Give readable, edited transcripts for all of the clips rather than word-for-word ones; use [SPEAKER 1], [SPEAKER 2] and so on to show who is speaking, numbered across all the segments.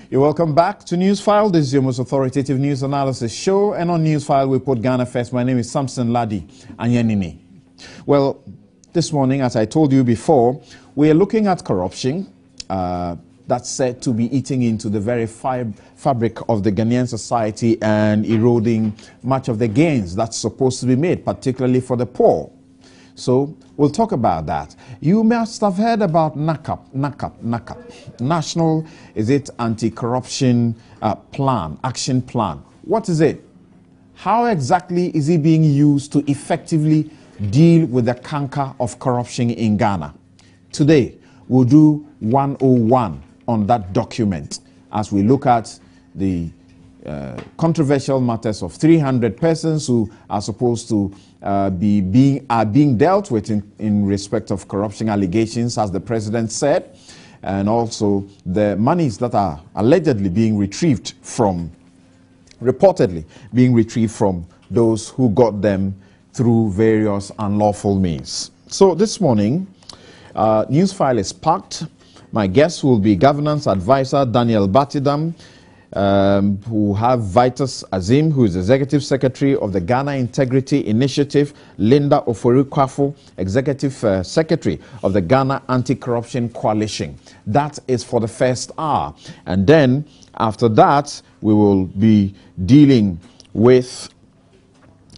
[SPEAKER 1] You're welcome back to Newsfile. This is your most authoritative news analysis show. And on Newsfile, we put Ghana first. My name is Samson Ladi Anyanini. Well, this morning, as I told you before, we are looking at corruption that's said to be eating into the very fabric of the Ghanaian society and eroding much of the gains that's supposed to be made, particularly for the poor. So we'll talk about that. You must have heard about NACAP. National, is it Anti-Corruption Action Plan. What is it? How exactly is it being used to effectively deal with the canker of corruption in Ghana? Today, we'll do 101 on that document as we look at the controversial matters of 300 persons who are supposed to be being dealt with in respect of corruption allegations, as the president said, and also the monies that are allegedly being retrieved from, reportedly being retrieved from those who got them through various unlawful means. So this morning, Newsfile is packed. My guest will be Governance Advisor Daniel Batidam, who have Vitus Azim, who is Executive Secretary of the Ghana Integrity Initiative, Linda Ofori-Kwafo, Executive Secretary of the Ghana Anti-Corruption Coalition. That is for the first hour. And then after that, we will be dealing with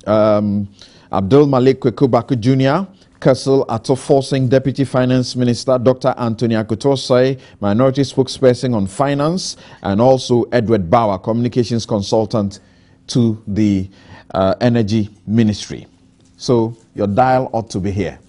[SPEAKER 1] Abdul Malik Kwekubaku Jr., Kassel Ato-Forcing Deputy Finance Minister, Dr. Anthony Akutosai, Minority Spokesperson on Finance, and also Edward Bauer, Communications Consultant to the Energy Ministry. So your dial ought to be here.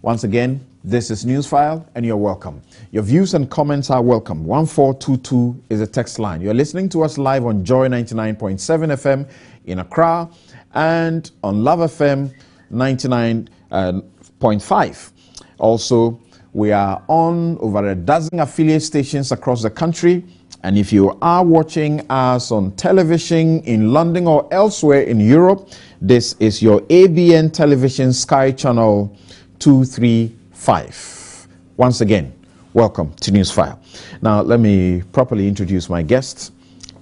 [SPEAKER 1] Once again, this is Newsfile, and you're welcome. Your views and comments are welcome. 1422 is a text line. You're listening to us live on Joy 99.7 FM in Accra and on Love FM 99.5. Also, we are on over a dozen affiliate stations across the country. And if you are watching us on television in London or elsewhere in Europe, this is your ABN Television Sky Channel 235. Once again, welcome to Newsfile. Now, let me properly introduce my guests.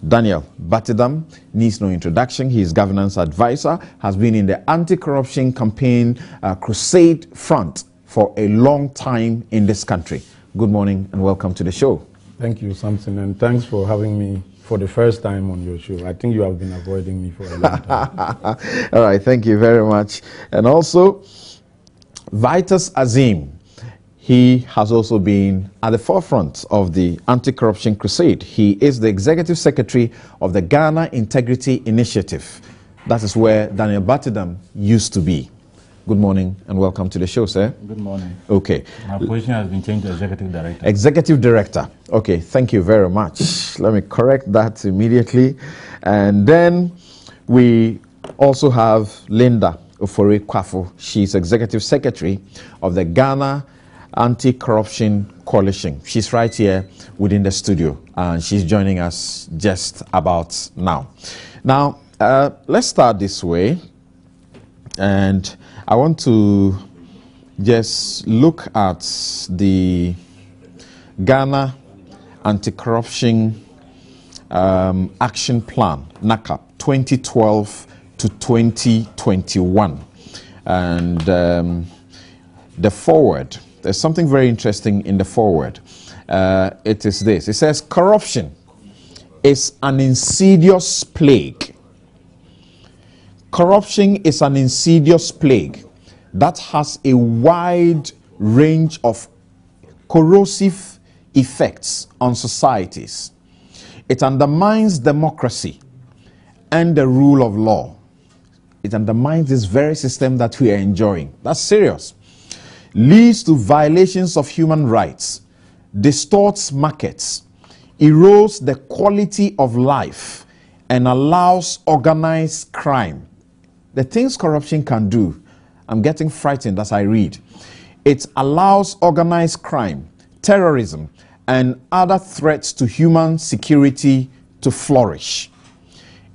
[SPEAKER 1] Daniel Batidam needs no introduction. He is Governance Advisor, has been in the anti-corruption campaign crusade front for a long time in this country. Good morning and welcome to the show.
[SPEAKER 2] Thank you, Samson, and thanks for having me for the first time on your show. I think you have been avoiding me for a long time.
[SPEAKER 1] All right, thank you very much. And also, Vitus Azim. He has also been at the forefront of the anti-corruption crusade. He is the Executive Secretary of the Ghana Integrity Initiative. That is where Daniel Batidam used to be. Good morning and welcome to the show, sir.
[SPEAKER 3] Good morning.
[SPEAKER 1] Okay.
[SPEAKER 3] My position has been changed to Executive Director.
[SPEAKER 1] Executive Director. Okay, thank you very much. Let me correct that immediately. And then we also have Linda Ofori-Kwafo. She's Executive Secretary of the Ghana Anti-Corruption Coalition. She's right here within the studio and she's joining us just about now. Now, let's start this way, and I want to just look at the Ghana Anti-Corruption Action Plan, NACAP, 2012 to 2021. And the forward, there's something very interesting in the forward. It is this. It says, corruption is an insidious plague. Corruption is an insidious plague that has a wide range of corrosive effects on societies. It undermines democracy and the rule of law. It undermines this very system that we are enjoying. That's serious. Leads to violations of human rights, distorts markets, erodes the quality of life, and allows organized crime. The things corruption can do, I'm getting frightened as I read. It allows organized crime, terrorism, and other threats to human security to flourish.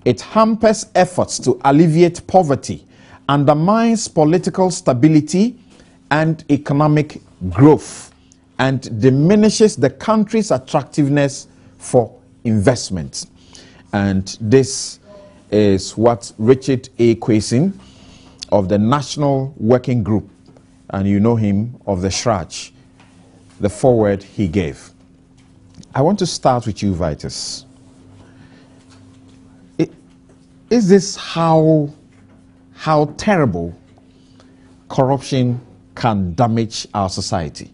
[SPEAKER 1] It hampers efforts to alleviate poverty, undermines political stability and economic growth, and diminishes the country's attractiveness for investment. And this is what Richard A. Kwasin of the National Working Group, and you know him, of the Shraj, the foreword he gave. I want to start with you, Vitus. Is this how terrible corruption can damage our society?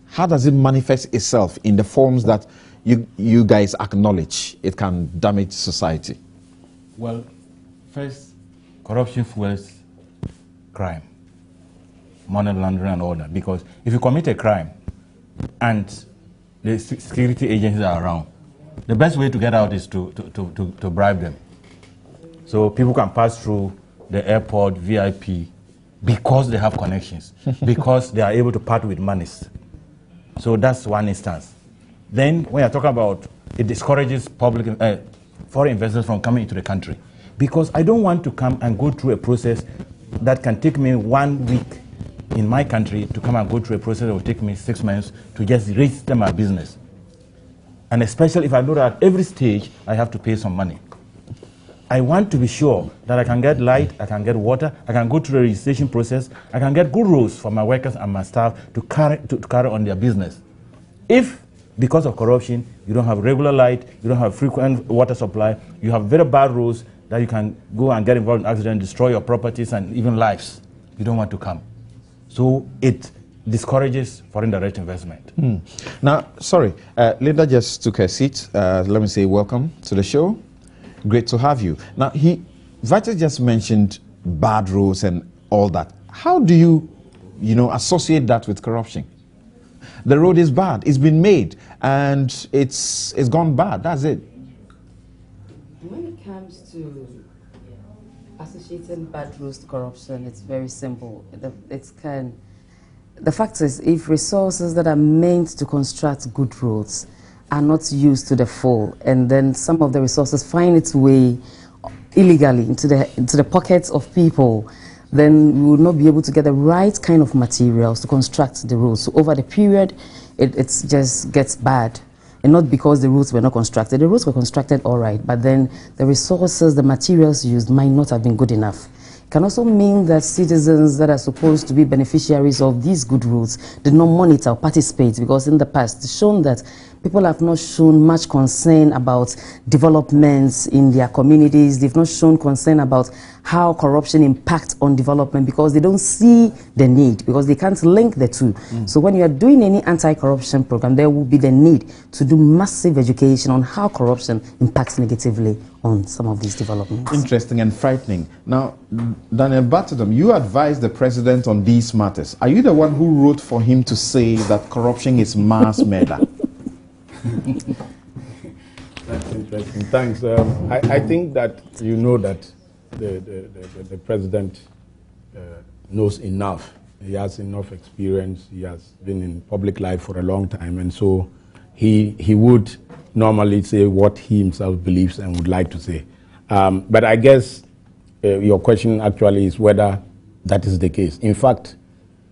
[SPEAKER 1] How does it manifest itself in the forms that you guys acknowledge it can damage society?
[SPEAKER 3] Well, first, corruption fuels crime, money laundering and all that. Because if you commit a crime and the security agencies are around, the best way to get out is to bribe them. So people can pass through the airport, VIP, because they have connections, because they are able to part with monies. So that's one instance. Then when you're talking about, it discourages foreign investors from coming into the country. Because I don't want to come and go through a process that can take me 1 week in my country to come and go through a process that will take me 6 months to just register my business. And especially if I know that at every stage I have to pay some money. I want to be sure that I can get light, I can get water, I can go through the registration process, I can get good rules for my workers and my staff to carry on their business. If, because of corruption, you don't have regular light, you don't have frequent water supply, you have very bad rules that you can go and get involved in accident, destroy your properties and even lives, you don't want to come. So it discourages foreign direct investment.
[SPEAKER 1] Now, sorry, Linda just took her seat. Let me say welcome to the show. Great to have you. Now, Vitus just mentioned bad rules and all that. How do you associate that with corruption? The road is bad. It's been made, and it's gone bad. That's it.
[SPEAKER 4] When it comes to associating bad rules to corruption, it's very simple. The fact is, if resources that are meant to construct good roads are not used to the full, and then some of the resources find its way illegally into the pockets of people, then we will not be able to get the right kind of materials to construct the roads. So over the period, it just gets bad. And not because the roads were not constructed. The roads were constructed all right, but then the resources, the materials used might not have been good enough. It can also mean that citizens that are supposed to be beneficiaries of these good roads did not monitor or participate, because in the past it's shown that people have not shown much concern about developments in their communities. They've not shown concern about how corruption impacts on development, because they don't see the need, because they can't link the two. So when you are doing any anti-corruption program, there will be the need to do massive education on how corruption impacts negatively on some of these developments.
[SPEAKER 1] Interesting and frightening. Now, Daniel Batadom, you advised the president on these matters. Are you the one who wrote for him to say that corruption is mass murder?
[SPEAKER 2] That's interesting. Thanks. I think that you know that the president knows enough. He has enough experience. He has been in public life for a long time, and so he would normally say what he himself believes and would like to say. But I guess your question actually is whether that is the case. In fact,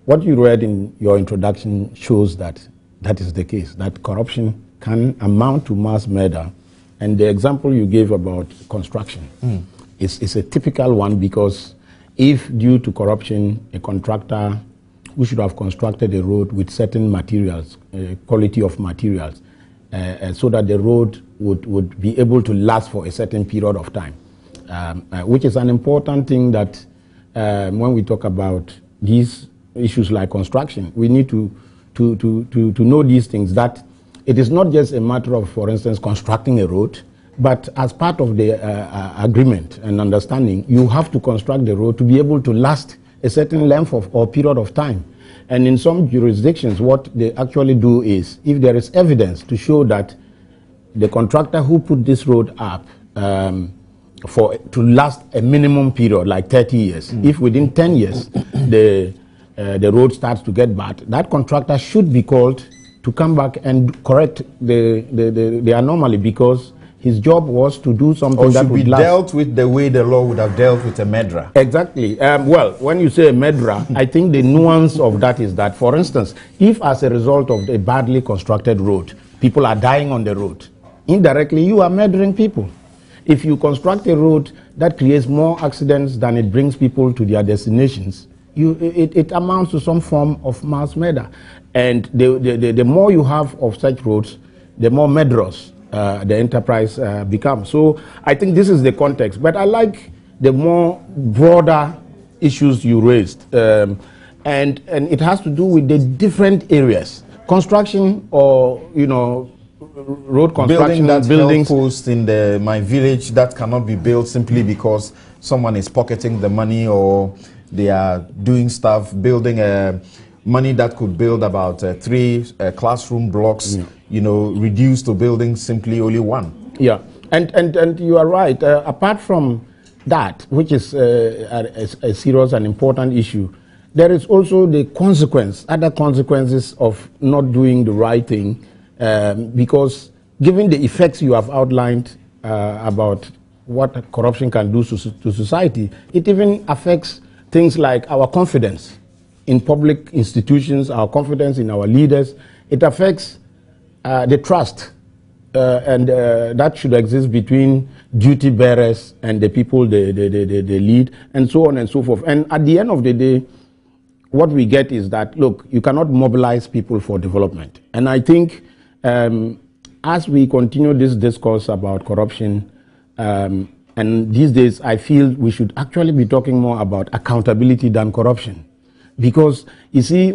[SPEAKER 2] what you read in your introduction shows that that is the case, that corruption can amount to mass murder. And the example you gave about construction is a typical one, because if due to corruption, a contractor who should have constructed a road with certain materials, quality of materials, so that the road would be able to last for a certain period of time, which is an important thing that when we talk about these issues like construction, we need to know these things, that it is not just a matter of, for instance, constructing a road, but as part of the agreement and understanding, you have to construct the road to be able to last a certain length of or period of time. And in some jurisdictions, what they actually do is, if there is evidence to show that the contractor who put this road up to last a minimum period, like 30 years, if within 10 years the road starts to get bad, that contractor should be called to come back and correct the anomaly, because his job was to do something that would last.
[SPEAKER 1] Dealt with the way the law would have dealt with a murderer.
[SPEAKER 2] Exactly. Well, when you say a murderer, I think the nuance of that is that, for instance, if as a result of a badly constructed road, people are dying on the road, indirectly you are murdering people. If you construct a road that creates more accidents than it brings people to their destinations, it amounts to some form of mass murder. And the more you have of such roads, the more murderous the enterprise becomes. So I think this is the context. But I like the more broader issues you raised. And it has to do with the different areas. Construction or, road construction,
[SPEAKER 1] buildings post in my village that cannot be built simply because someone is pocketing the money, or they are doing stuff, building money that could build about 3 classroom blocks, reduced to building simply only 1.
[SPEAKER 2] Yeah, and you are right. Apart from that, which is a serious and important issue, there is also the other consequences of not doing the right thing. Because given the effects you have outlined about what corruption can do to society, it even affects things like our confidence in public institutions, our confidence in our leaders. It affects the trust that should exist between duty bearers and the people they lead, and so on and so forth. And at the end of the day, what we get is that, look, you cannot mobilize people for development. And I think as we continue this discourse about corruption, and these days I feel we should actually be talking more about accountability than corruption. Because, you see,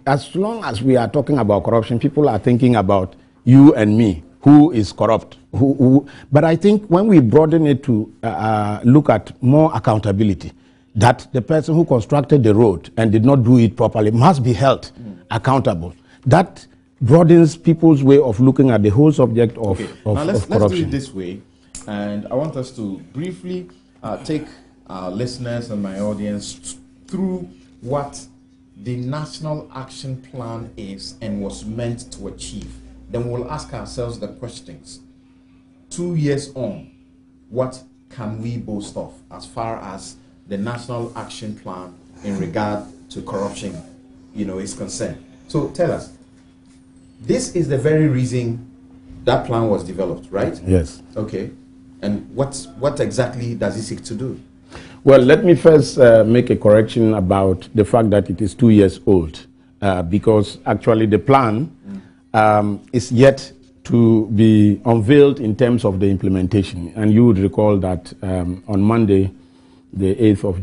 [SPEAKER 2] as long as we are talking about corruption, people are thinking about you and me, who is corrupt. But I think when we broaden it to look at more accountability, that the person who constructed the road and did not do it properly must be held accountable. That broadens people's way of looking at the whole subject of corruption.
[SPEAKER 1] Let's do it this way, and I want us to briefly take our listeners and my audience through what the National Action Plan is and was meant to achieve. Then we'll ask ourselves the questions. 2 years on, what can we boast of as far as the National Action Plan in regard to corruption, is concerned? So tell us. This is the very reason that plan was developed, right?
[SPEAKER 2] Yes.
[SPEAKER 1] Okay. And what exactly does it seek to do?
[SPEAKER 2] Well, let me first make a correction about the fact that it is 2 years old, because actually the plan is yet to be unveiled in terms of the implementation. And you would recall that on Monday, the 8th of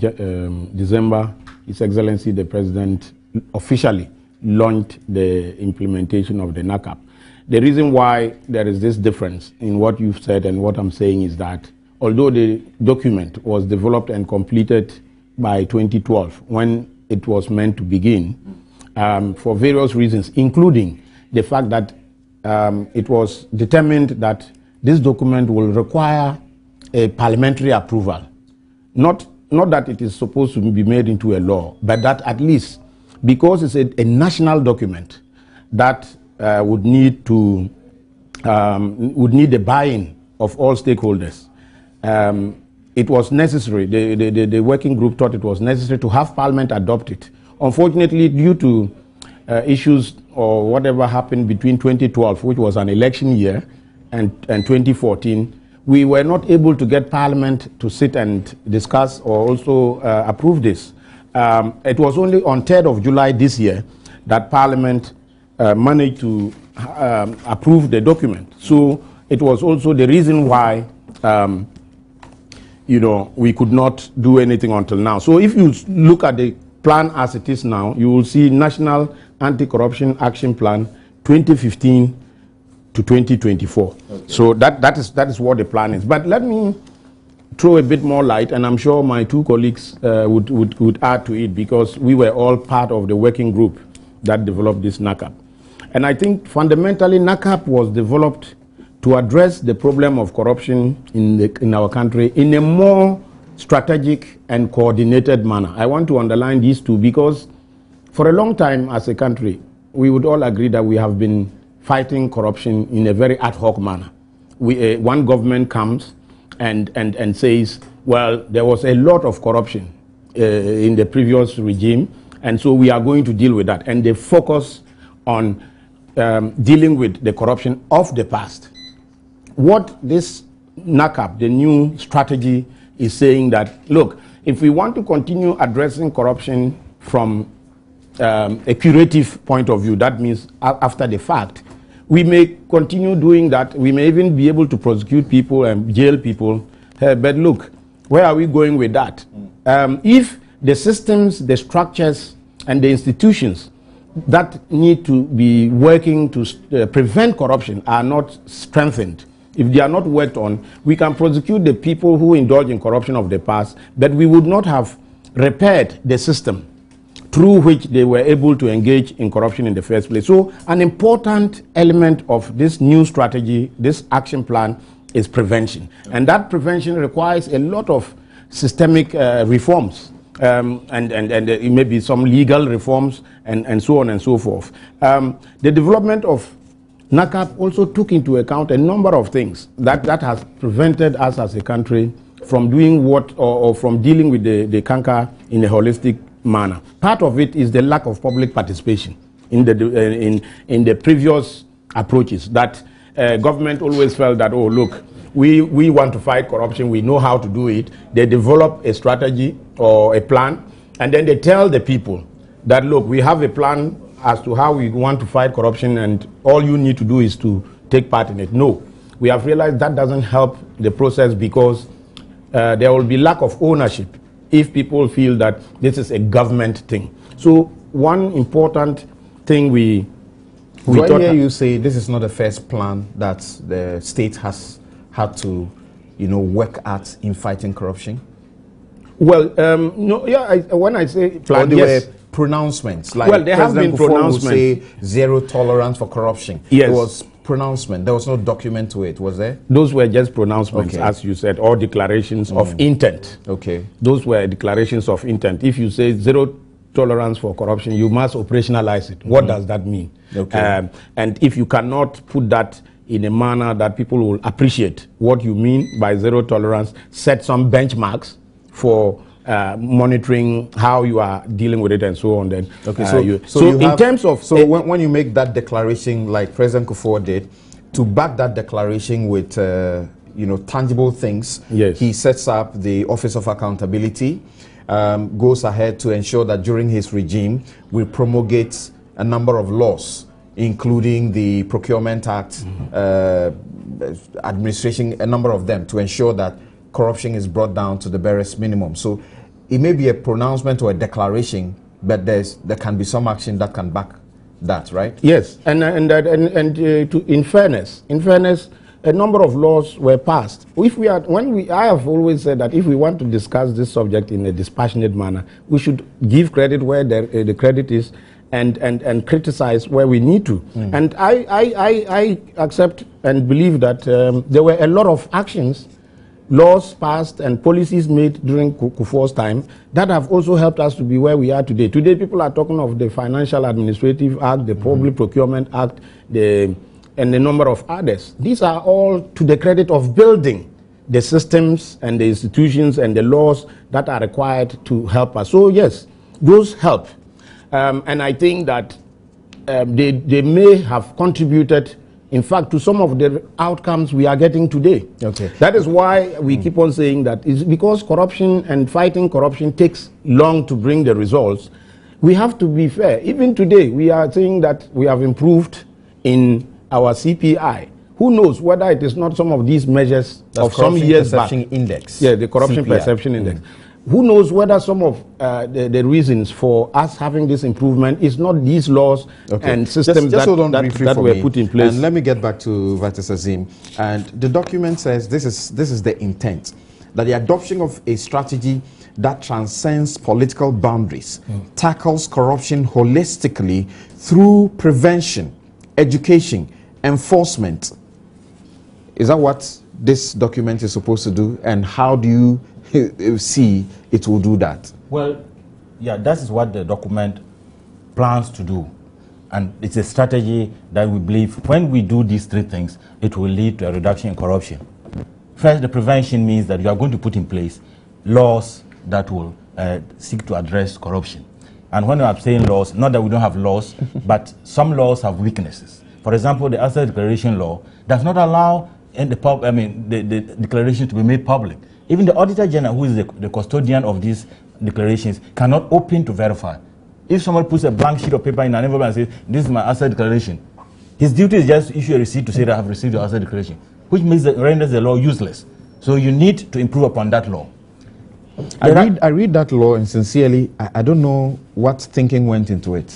[SPEAKER 2] December, His Excellency the President officially launched the implementation of the NACAP. The reason why there is this difference in what you've said and what I'm saying is that although the document was developed and completed by 2012 when it was meant to begin, for various reasons, including the fact that it was determined that this document will require a parliamentary approval. Not that it is supposed to be made into a law, but that at least, because it's a national document that would need the buy-in of all stakeholders. It was necessary, the working group thought it was necessary to have Parliament adopt it. Unfortunately, due to issues or whatever happened between 2012, which was an election year, and 2014, we were not able to get Parliament to sit and discuss or also approve this. It was only on 3rd of July this year that Parliament managed to approve the document. So it was also the reason why we could not do anything until now. So if you look at the plan as it is now, you will see National Anti-Corruption Action Plan 2015 to 2024. Okay. So that is what the plan is. But let me throw a bit more light, and I'm sure my two colleagues would add to it, because we were all part of the working group that developed this NACAP. And I think fundamentally NACAP was developed to address the problem of corruption in our country in a more strategic and coordinated manner. I want to underline these two because for a long time as a country, we would all agree that we have been fighting corruption in a very ad hoc manner. One government comes and says, well, there was a lot of corruption in the previous regime, and so we are going to deal with that. And they focus on dealing with the corruption of the past. what this NACAP, the new strategy, is saying that, look, if we want to continue addressing corruption from a curative point of view, that means after the fact, we may continue doing that. We may even be able to prosecute people and jail people. But look, where are we going with that? If the systems, the structures, and the institutions that need to be working to prevent corruption are not strengthened, if they are not worked on, we can prosecute the people who indulge in corruption of the past, but we would not have repaired the system through which they were able to engage in corruption in the first place. So an important element of this new strategy, this action plan, is prevention. And that prevention requires a lot of systemic reforms, and it may be some legal reforms, and so on and so forth. The development of NACAP also took into account a number of things that has prevented us as a country from doing what, or from dealing with the canker in a holistic manner. Part of it is the lack of public participation in the previous approaches, that government always felt that, oh, look, we want to fight corruption, we know how to do it. They develop a strategy or a plan, and then they tell the people that, look, we have a plan as to how we want to fight corruption, and all you need to do is to take part in it. No, we have realized that doesn't help the process, because there will be lack of ownership if people feel that this is a government thing. So one important thing we
[SPEAKER 1] thought... hear you say this is not the first plan that the state has had to, work at in fighting corruption?
[SPEAKER 2] Well, no, yeah, when I say plan, yes.
[SPEAKER 1] Pronouncements, like
[SPEAKER 2] well, there have been pronouncements.
[SPEAKER 1] Say zero tolerance for corruption.
[SPEAKER 2] Yes.
[SPEAKER 1] It was pronouncement. There was no document to it, was there?
[SPEAKER 2] Those were just pronouncements,
[SPEAKER 1] okay,
[SPEAKER 2] as you said, or declarations of intent.
[SPEAKER 1] Okay.
[SPEAKER 2] Those were declarations of intent. If you say zero tolerance for corruption, you must operationalize it. What does that mean?
[SPEAKER 1] Okay.
[SPEAKER 2] And if you cannot put that in a manner that people will appreciate what you mean by zero tolerance, set some benchmarks for monitoring how you are dealing with it and so on. Then,
[SPEAKER 1] okay, when you make that declaration, like President Kufuor did, to back that declaration with tangible things,
[SPEAKER 2] yes,
[SPEAKER 1] he sets up the Office of Accountability, goes ahead to ensure that during his regime we promulgate a number of laws, including the Procurement Act, administration, a number of them, to ensure that corruption is brought down to the barest minimum. So it may be a pronouncement or a declaration, but there can be some action that can back that, right?
[SPEAKER 2] Yes, in fairness, a number of laws were passed. I have always said that if we want to discuss this subject in a dispassionate manner, we should give credit where the credit is, and criticize where we need to. And I accept and believe that there were a lot of actions, laws passed and policies made during Kufuor's time that have also helped us to be where we are today. Today, people are talking of the Financial Administrative Act, the Public Procurement Act, and a number of others. These are all to the credit of building the systems and the institutions and the laws that are required to help us. So yes, those help. And I think that they may have contributed, in fact, to some of the outcomes we are getting today.
[SPEAKER 1] Okay.
[SPEAKER 2] That is why we keep on saying that it's because corruption and fighting corruption takes long to bring the results. We have to be fair. Even today, we are saying that we have improved in our CPI. Who knows whether it is not some of these measures of some years back.
[SPEAKER 1] Corruption Perception Index.
[SPEAKER 2] Yeah, the Corruption
[SPEAKER 1] CPI.
[SPEAKER 2] Perception Index. Who knows whether some of the reasons for us having this improvement is not these laws and systems that were put in place.
[SPEAKER 1] And let me get back to Vice Azim. And the document says this is the intent, that the adoption of a strategy that transcends political boundaries, tackles corruption holistically through prevention, education, enforcement. Is that what this document is supposed to do? And how do you see it will do that?
[SPEAKER 3] Well, yeah, that is what the document plans to do. And it's a strategy that we believe when we do these three things, it will lead to a reduction in corruption. First, the prevention means that you are going to put in place laws that will seek to address corruption. And when I'm saying laws, not that we don't have laws, but some laws have weaknesses. For example, the Asset Declaration Law does not allow and the declaration to be made public. Even the Auditor General, who is the custodian of these declarations, cannot open to verify. If someone puts a blank sheet of paper in an envelope and says, this is my asset declaration, his duty is just to issue a receipt to say that I have received your asset declaration, which renders the law useless. So you need to improve upon that law.
[SPEAKER 1] I read that law, and sincerely, I don't know what thinking went into it.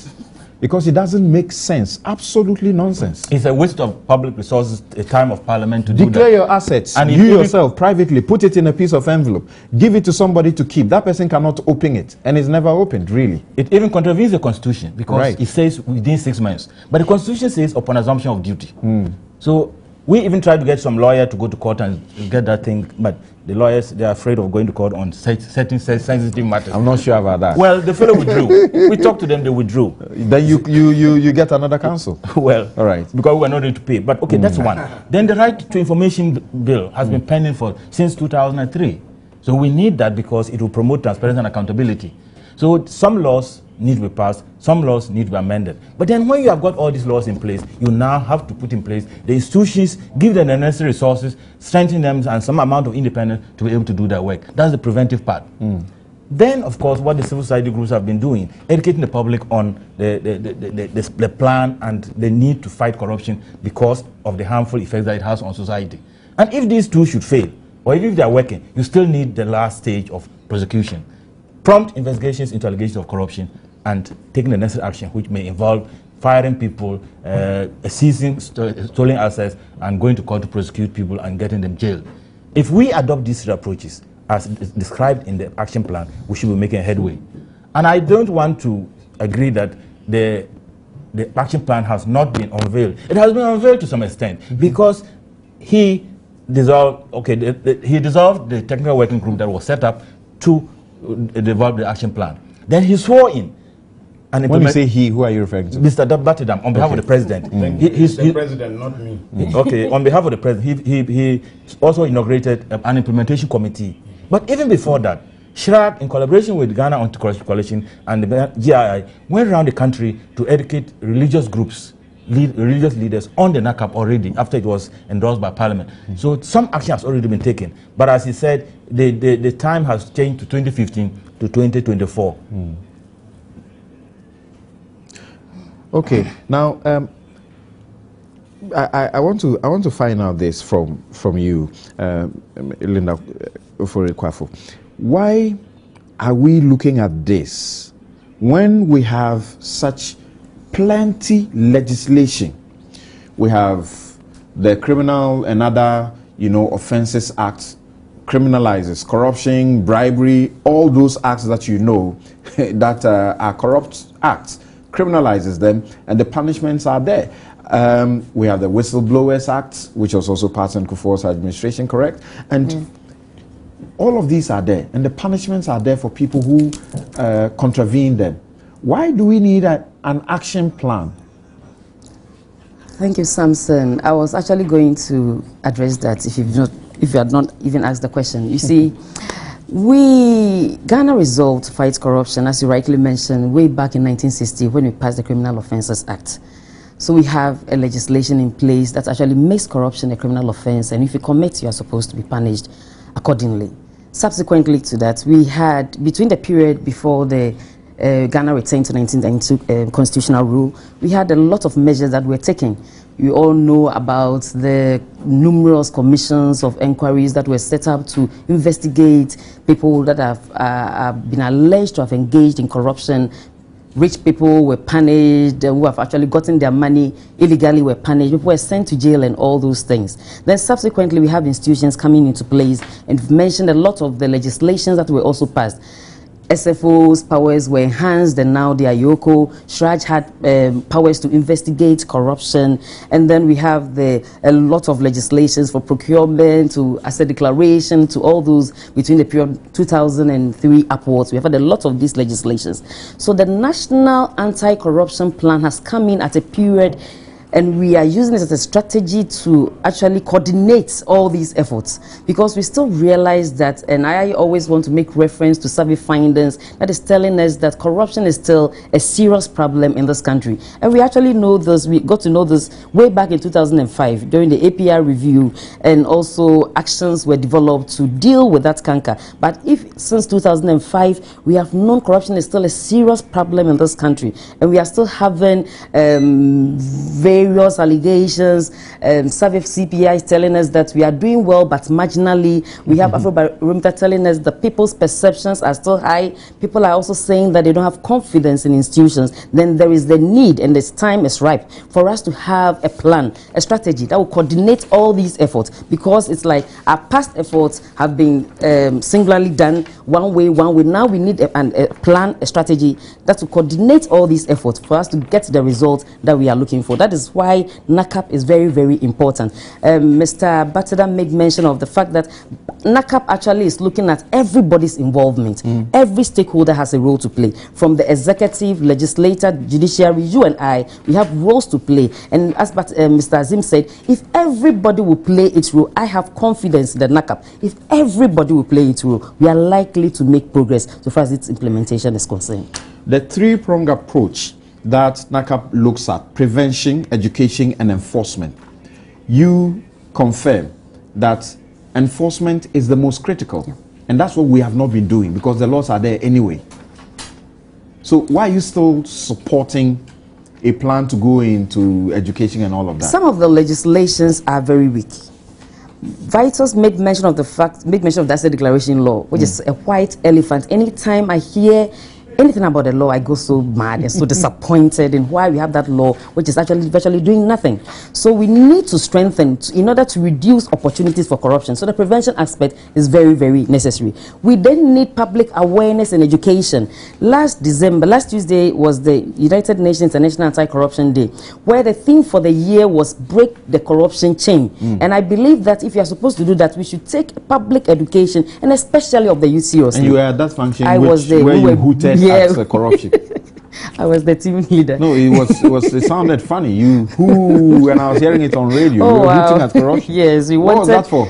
[SPEAKER 1] Because it doesn't make sense. Absolutely nonsense.
[SPEAKER 3] It's a waste of public resources, a time of parliament to do that.
[SPEAKER 1] Declare your assets. And you yourself, privately, put it in a piece of envelope. Give it to somebody to keep. That person cannot open it. And it's never opened, really.
[SPEAKER 3] It even contravenes the Constitution because it says within 6 months. But the Constitution says upon assumption of duty. So we even tried to get some lawyer to go to court and get that thing, but the lawyers, they're afraid of going to court on certain sensitive matters.
[SPEAKER 1] I'm not sure about that.
[SPEAKER 3] Well, the fellow withdrew. We talked to them, they withdrew.
[SPEAKER 1] Then you get another counsel.
[SPEAKER 3] Well,
[SPEAKER 1] all right.
[SPEAKER 3] Because we were not ready to pay. But okay, that's one. Then the right to information bill has been pending since 2003. So we need that because it will promote transparency and accountability. So some laws need to be passed, some laws need to be amended. But then when you have got all these laws in place, you now have to put in place the institutions, give them the necessary resources, strengthen them, and some amount of independence to be able to do their work. That's the preventive part. Then, of course, what the civil society groups have been doing, educating the public on the plan and the need to fight corruption because of the harmful effects that it has on society. And if these two should fail, or if they are working, you still need the last stage of prosecution. Prompt investigations into allegations of corruption and taking the necessary action, which may involve firing people, seizing stolen assets, and going to court to prosecute people and getting them jailed. If we adopt these three approaches, as described in the action plan, we should be making headway. And I don't want to agree that the action plan has not been unveiled. It has been unveiled to some extent because he dissolved the technical working group that was set up to develop the action plan. Then he swore in. And
[SPEAKER 1] when you say he, who are you referring to?
[SPEAKER 3] Mr. Batidam, on behalf of the president.
[SPEAKER 2] He's the president, not me.
[SPEAKER 3] Okay, on behalf of the president, he also inaugurated an implementation committee. But even before that, Chirac, in collaboration with Ghana Anti-Corruption Coalition and the GII, went around the country to educate religious groups, religious leaders on the NACAP already after it was endorsed by Parliament. So some action has already been taken. But as he said, the time has changed to 2015 to 2024.
[SPEAKER 1] Okay, now I want to find out this from you, Linda Ofori-Kwafo. Why are we looking at this when we have such plenty legislation? We have the Criminal and Other Offences Act criminalizes corruption, bribery, all those acts that that are corrupt acts, criminalizes them, and the punishments are there. We have the Whistleblowers Act, which was also passed in Kufuor's administration, correct? And all of these are there, and the punishments are there for people who contravene them. Why do we need an action plan?
[SPEAKER 4] Thank you, Samson. I was actually going to address that if you had not even asked the question. You see, Ghana resolved to fight corruption, as you rightly mentioned, way back in 1960 when we passed the Criminal Offences Act. So we have a legislation in place that actually makes corruption a criminal offense, and if you commit, you are supposed to be punished accordingly. Subsequently to that, we had, between the period before the Ghana returned to 1992 constitutional rule, we had a lot of measures that were taken. You all know about the numerous commissions of inquiries that were set up to investigate people that have been alleged to have engaged in corruption. Rich people were punished, who have actually gotten their money illegally were punished, people were sent to jail and all those things. Then subsequently we have institutions coming into place, and we've mentioned a lot of the legislations that were also passed. SFO's powers were enhanced, and now they are Yoko. Shraj had powers to investigate corruption, and then we have a lot of legislations for procurement, to asset declaration, to all those between the period 2003 upwards. We have had a lot of these legislations. So the National Anti-Corruption Plan has come in at a period And we are using it as a strategy to actually coordinate all these efforts, because we still realize that, and I always want to make reference to survey findings that is telling us that corruption is still a serious problem in this country. And we actually know this, we got to know this way back in 2005 during the APR review, and also actions were developed to deal with that canker. But if since 2005 we have known corruption is still a serious problem in this country, and we are still having various allegations, survey CPI telling us that we are doing well but marginally. We have Afrobarometer telling us the people's perceptions are still high. People are also saying that they don't have confidence in institutions. Then there is the need, and this time is ripe for us to have a plan, a strategy that will coordinate all these efforts, because it's like our past efforts have been singularly done one way. Now we need a plan, a strategy that will coordinate all these efforts for us to get the results that we are looking for. That is why NACAP is very, very important. Mr. Batida made mention of the fact that NACAP actually is looking at everybody's involvement. Every stakeholder has a role to play, from the executive, legislature, judiciary, you and I. We have roles to play. And as Mr. Azim said, if everybody will play its role, I have confidence in the NACAP. If everybody will play its role, we are likely to make progress so far as its implementation is concerned.
[SPEAKER 1] The three-pronged approach that NACAP looks at: prevention, education, and enforcement. You confirm that enforcement is the most critical. Yeah. And that's what we have not been doing, because the laws are there anyway. So why are you still supporting a plan to go into education and all of that?
[SPEAKER 4] Some of the legislations are very weak. Vitus made mention of the Asset Declaration Law, which is a white elephant. Anytime I hear anything about the law, I go so mad and so disappointed in why we have that law, which is actually virtually doing nothing. So we need to strengthen in order to reduce opportunities for corruption. So the prevention aspect is very, very necessary. We then need public awareness and education. Last Tuesday was the United Nations International Anti-Corruption Day, where the theme for the year was break the corruption chain. And I believe that if you are supposed to do that, we should take public education, and especially of the youth, seriously.
[SPEAKER 1] And you were at that function
[SPEAKER 4] where
[SPEAKER 1] you hooted at corruption.
[SPEAKER 4] I was the team leader.
[SPEAKER 1] No, it sounded funny. When I was hearing it on radio, you were hooting at corruption.
[SPEAKER 4] Yes,
[SPEAKER 1] what was that for?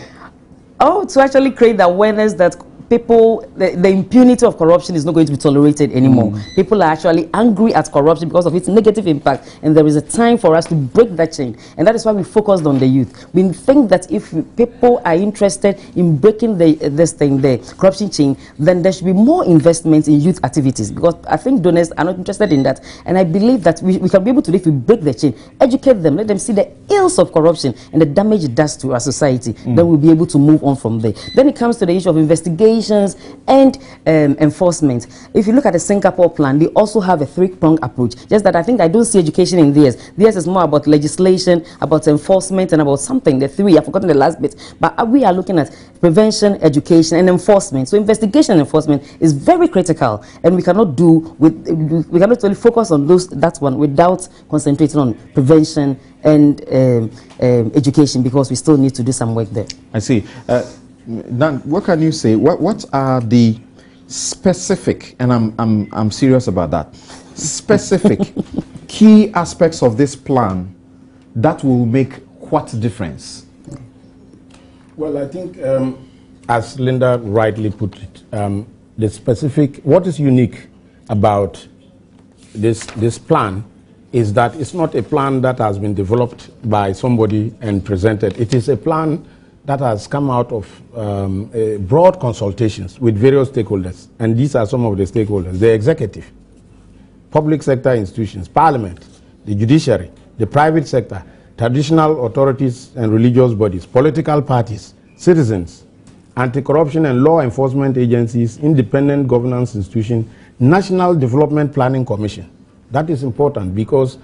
[SPEAKER 4] Oh, to actually create the awareness that people, the impunity of corruption is not going to be tolerated anymore. People are actually angry at corruption because of its negative impact, and there is a time for us to break that chain. And that is why we focused on the youth. We think that if people are interested in breaking the corruption chain, then there should be more investment in youth activities, because I think donors are not interested in that. And I believe that we can be able to, if we break the chain, educate them, let them see the ills of corruption and the damage it does to our society, then we'll be able to move on from there. Then it comes to the issue of investigation and enforcement. If you look at the Singapore plan, they also have a three-pronged approach. Just that I think I don't see education in theirs. Theirs is more about legislation, about enforcement, and about something. The three, I've forgotten the last bit. But we are looking at prevention, education, and enforcement. So investigation and enforcement is very critical, and we cannot really focus on that one without concentrating on prevention and education, because we still need to do some work there.
[SPEAKER 1] I see. Dan, what can you say? What are the specific, and I'm serious about that, specific key aspects of this plan that will make what difference?
[SPEAKER 2] Well, I think, as Linda rightly put it, the specific, what is unique about this plan is that it's not a plan that has been developed by somebody and presented. It is a plan that has come out of broad consultations with various stakeholders. And these are some of the stakeholders: the executive, public sector institutions, parliament, the judiciary, the private sector, traditional authorities and religious bodies, political parties, citizens, anti-corruption and law enforcement agencies, independent governance institutions, National Development Planning Commission. That is important, because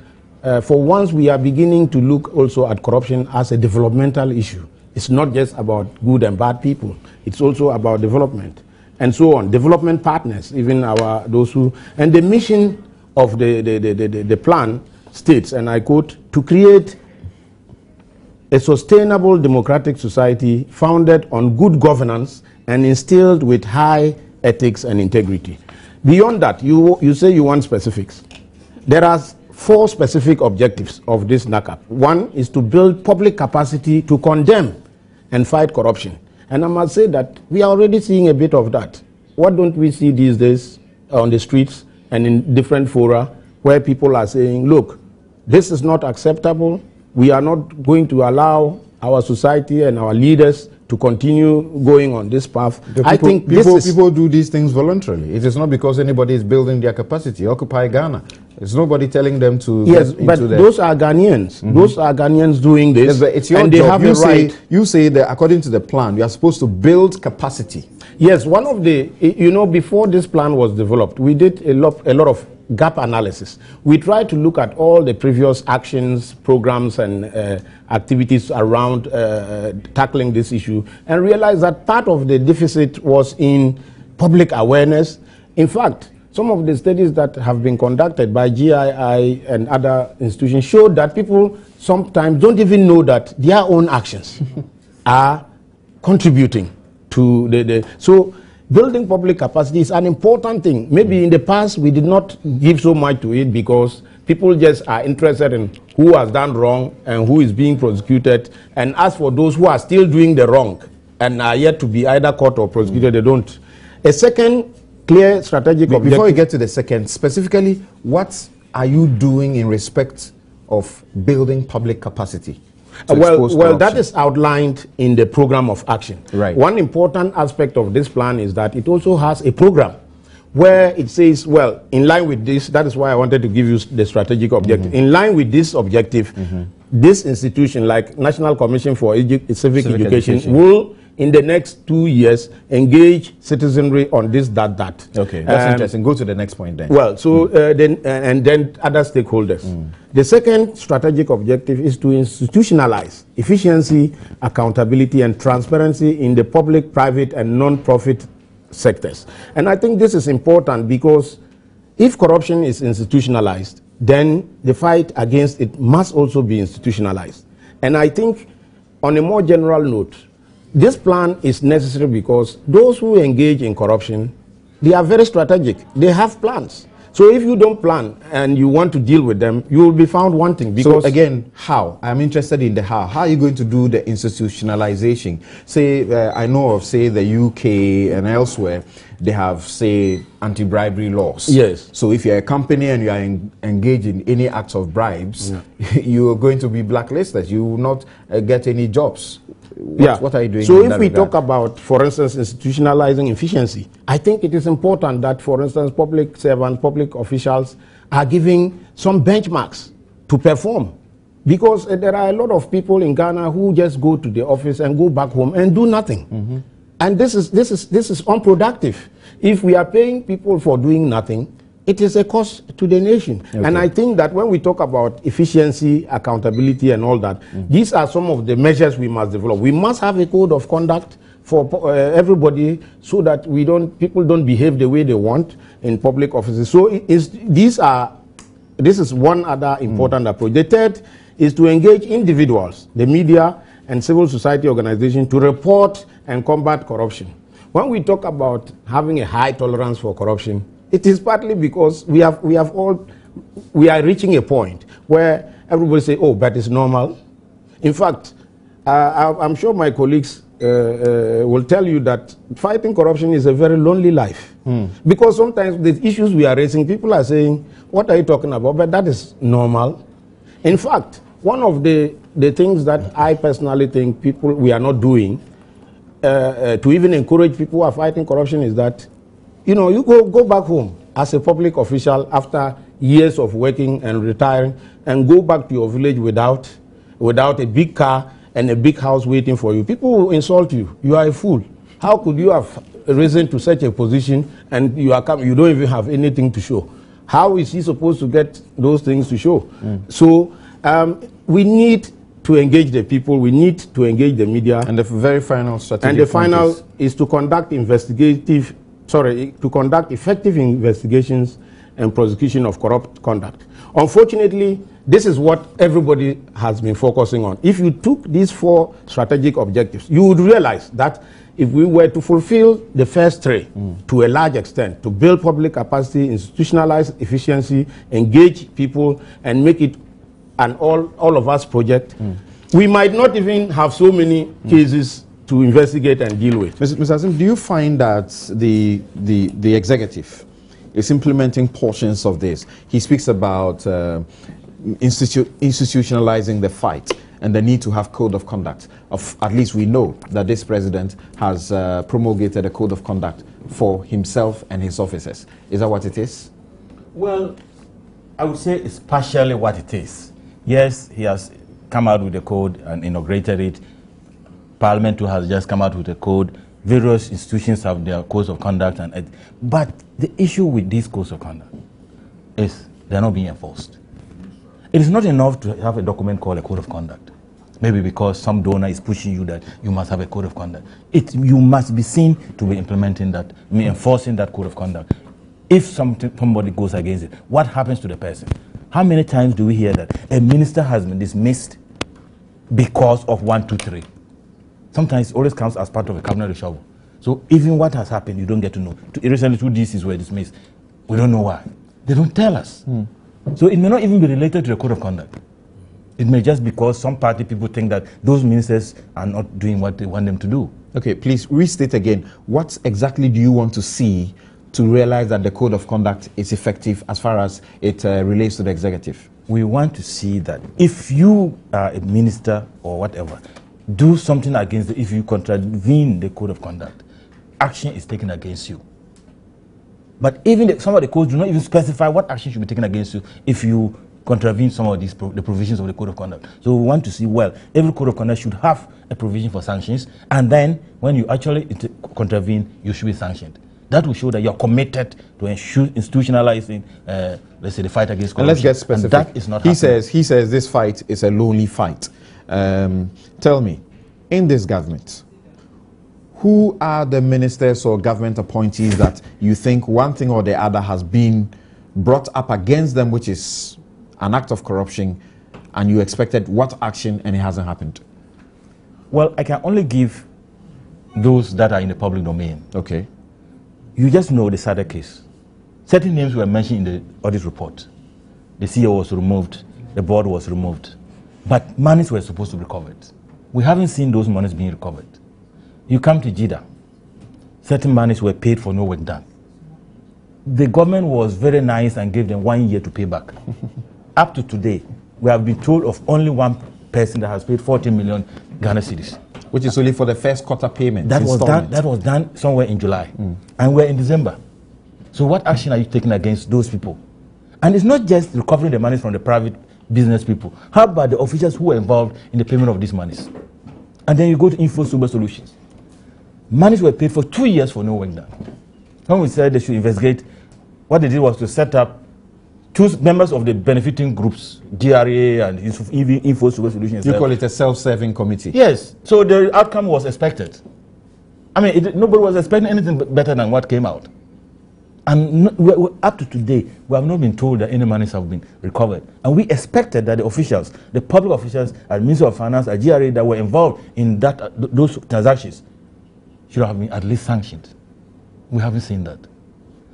[SPEAKER 2] for once we are beginning to look also at corruption as a developmental issue. It's not just about good and bad people. It's also about development and so on. Development partners, even those who, and the mission of the plan states, and I quote, to create a sustainable democratic society founded on good governance and instilled with high ethics and integrity. Beyond that, you say you want specifics. There are 4 specific objectives of this NACAP. One is to build public capacity to condemn and fight corruption. And I must say that we are already seeing a bit of that. What don't we see these days on the streets and in different fora where people are saying, look, this is not acceptable. We are not going to allow our society and our leaders to continue going on this path. I think
[SPEAKER 1] people do these things voluntarily. It is not because anybody is building their capacity. Occupy Ghana. There's nobody telling them to.
[SPEAKER 2] Yes, but those are Ghanaians. Those are Ghanaians doing this.
[SPEAKER 1] Yes, but it's your
[SPEAKER 2] and
[SPEAKER 1] job.
[SPEAKER 2] They have
[SPEAKER 1] you
[SPEAKER 2] a
[SPEAKER 1] say,
[SPEAKER 2] right.
[SPEAKER 1] You say that according to the plan, you are supposed to build capacity.
[SPEAKER 2] Yes, one of the, before this plan was developed, we did a lot of gap analysis. We tried to look at all the previous actions, programs, and activities around tackling this issue and realized that part of the deficit was in public awareness. In fact, some of the studies that have been conducted by GII and other institutions showed that people sometimes don't even know that their own actions are contributing to so building public capacity is an important thing. Maybe in the past we did not give so much to it because people just are interested in who has done wrong and who is being prosecuted. And as for those who are still doing the wrong and are yet to be either caught or prosecuted, they don't. A second clear strategic objective.
[SPEAKER 1] Before we get to the second, specifically, what are you doing in respect of building public capacity?
[SPEAKER 2] Well, that is outlined in the program of action.
[SPEAKER 1] Right.
[SPEAKER 2] One important aspect of this plan is that it also has a program where it says, well, in line with this, that is why I wanted to give you the strategic objective. In line with this objective, this institution, like National Commission for Civic Education, will, in the next 2 years, engage citizenry on this, that.
[SPEAKER 1] Okay, that's interesting. Go to the next point then.
[SPEAKER 2] Well, so then other stakeholders. The second strategic objective is to institutionalize efficiency, accountability, and transparency in the public, private, and non-profit sectors. And I think this is important because if corruption is institutionalized, then the fight against it must also be institutionalized. And I think, on a more general note, this plan is necessary because those who engage in corruption, they are very strategic. They have plans. So if you don't plan and you want to deal with them, you will be found wanting. Because
[SPEAKER 1] so again, how? I'm interested in the how. How are you going to do the institutionalization? Say, I know of, say, the UK and elsewhere, they have, say, anti-bribery laws.
[SPEAKER 2] Yes.
[SPEAKER 1] So if you're a company and you are engaged in any acts of bribes, you are going to be blacklisted. You will not get any jobs. What are you doing?
[SPEAKER 2] So if we talk about, for instance, institutionalizing efficiency, I think it is important that, for instance, public servants, public officials are giving some benchmarks to perform. Because there are a lot of people in Ghana who just go to the office and go back home and do nothing. And this is unproductive. If we are paying people for doing nothing, it is a cost to the nation. Okay. And I think that when we talk about efficiency, accountability, and all that, these are some of the measures we must develop. We must have a code of conduct for everybody so that people don't behave the way they want in public offices. So this is one other important approach. The third is to engage individuals, the media, and civil society organizations to report and combat corruption. When we talk about having a high tolerance for corruption, it is partly because we are reaching a point where everybody say, oh, but it's normal. In fact, I'm sure my colleagues will tell you that fighting corruption is a very lonely life. Because sometimes the issues we are raising, people are saying, what are you talking about? But that is normal. In fact, one of the things that I personally think we are not doing to even encourage people who are fighting corruption is that, you go back home as a public official after years of working and retiring and go back to your village without a big car and a big house waiting for you. People will insult you. You are a fool. How could you have risen to such a position and you don't even have anything to show? How is he supposed to get those things to show? So we need to engage the people. We need to engage the media.
[SPEAKER 1] And the very final strategy.
[SPEAKER 2] And the final is to conduct effective investigations and prosecution of corrupt conduct. Unfortunately, this is what everybody has been focusing on. If you took these 4 strategic objectives, you would realize that if we were to fulfill the first 3 to a large extent, to build public capacity, institutionalize efficiency, engage people, and make it an all of us project, we might not even have so many cases to investigate and deal with.
[SPEAKER 1] Mr. Azim, do you find that the executive is implementing portions of this? He speaks about institutionalizing the fight and the need to have code of conduct. At least we know that this president has promulgated a code of conduct for himself and his officers. Is that what it is?
[SPEAKER 3] Well, I would say it's partially what it is. Yes, he has come out with a code and inaugurated it. Parliament too has just come out with a code. Various institutions have their codes of conduct, but the issue with these codes of conduct is they're not being enforced. It is not enough to have a document called a code of conduct. Maybe because some donor is pushing you that you must have a code of conduct. You must be seen to be implementing that, enforcing that code of conduct. If somebody goes against it, what happens to the person? How many times do we hear that a minister has been dismissed because of 1, 2, 3? Sometimes it always comes as part of a cabinet reshuffle. So even what has happened, you don't get to know. Recently, 2 DCs were dismissed. We don't know why. They don't tell us. So it may not even be related to the code of conduct. It may just because some party people think that those ministers are not doing what they want them to do.
[SPEAKER 1] Okay, please restate again. What exactly do you want to see to realize that the code of conduct is effective as far as it relates to the executive?
[SPEAKER 3] We want to see that if you are a minister or whatever, do something against it. If you contravene the code of conduct, action is taken against you. But even some of the codes do not even specify what action should be taken against you if you contravene some of the provisions of the code of conduct. So we want to see, well, every code of conduct should have a provision for sanctions, and then when you actually contravene, you should be sanctioned. That will show that you're committed to institutionalizing, let's say, the fight against corruption.
[SPEAKER 1] And let's get specific.
[SPEAKER 3] And that is not happening.
[SPEAKER 1] He says this fight is a lonely fight. Tell me, in this government, who are the ministers or government appointees that you think one thing or the other has been brought up against them, which is an act of corruption, and you expected what action and it hasn't happened?
[SPEAKER 3] Well, I can only give those that are in the public domain.
[SPEAKER 1] Okay.
[SPEAKER 3] You just know the SADC case. Certain names were mentioned in the audit report. The CEO was removed, the board was removed, but monies were supposed to be recovered. We haven't seen those monies being recovered. You come to JIDA, certain monies were paid for no work done. The government was very nice and gave them 1 year to pay back. Up to today, we have been told of only one person that has paid 40 million Ghana cedis.
[SPEAKER 1] Which is only for the first quarter payment.
[SPEAKER 3] That was done somewhere in July. And we're in December. So what action are you taking against those people? And it's not just recovering the money from the private business people. How about the officials who were involved in the payment of these monies? And then you go to Info Super Solutions. Monies were paid for 2 years for no work done. When we said they should investigate, what they did was to set up 2 members of the benefiting groups, GRA and Info Super Solutions.
[SPEAKER 1] You call it a self-serving committee?
[SPEAKER 3] Yes. So the outcome was expected. I mean, nobody was expecting anything better than what came out. And up to today, we have not been told that any monies have been recovered. And we expected that the officials, the public officials at Ministry of Finance, at GRA that were involved in those transactions should have been at least sanctioned. We haven't seen that.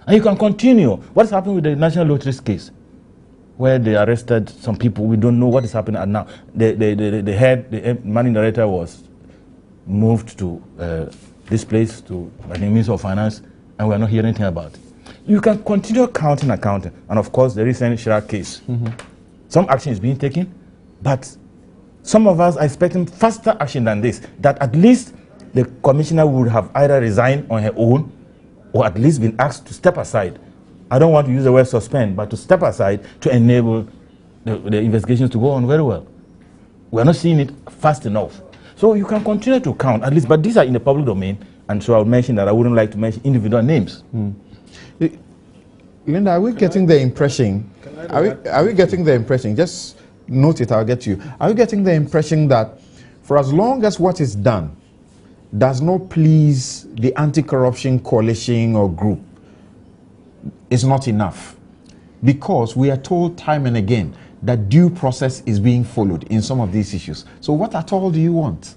[SPEAKER 3] And you can continue. What's happened with the National Lotteries case, where they arrested some people? We don't know what is happening now. The managing director was moved to this place, to the Ministry of Finance, and we are not hearing anything about it. You can continue counting and counting. And of course, the recent Shirak case. Some action is being taken, but some of us are expecting faster action than this, that at least the commissioner would have either resigned on her own or at least been asked to step aside. I don't want to use the word suspend, but to step aside to enable the investigations to go on very well. We are not seeing it fast enough. So you can continue to count, at least, but these are in the public domain, and so I'll mention that I wouldn't like to mention individual names.
[SPEAKER 1] Linda, are we getting the impression, are we getting the impression, just note it, I'll get you, are we getting the impression that for as long as what is done does not please the anti-corruption coalition or group, is not enough? because we are told time and again that due process is being followed in some of these issues. So what at all do you want?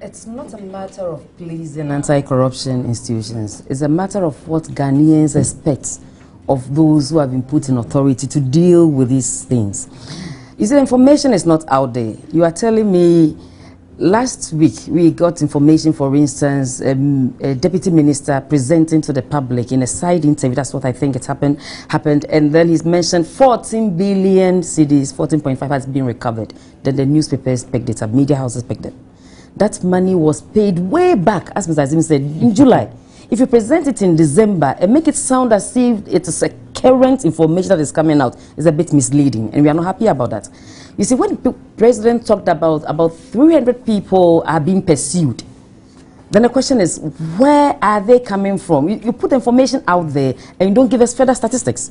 [SPEAKER 4] It's not a matter of pleasing anti-corruption institutions. It's a matter of what Ghanaians expect of those who have been put in authority to deal with these things. You see, information is not out there. You are telling me last week we got information, for instance, a deputy minister presenting to the public in a side interview, that's what I think it happened, and then he's mentioned 14 billion cedis, 14.5 has been recovered. Then the newspapers picked it up, media houses picked it. That money was paid way back, as Mr. Azim said, in July. If you present it in December and make it sound as if it is a current information that is coming out, it's a bit misleading, and we are not happy about that. You see, when the president talked about 300 people are being pursued, then the question is, where are they coming from? You put information out there and you don't give us further statistics.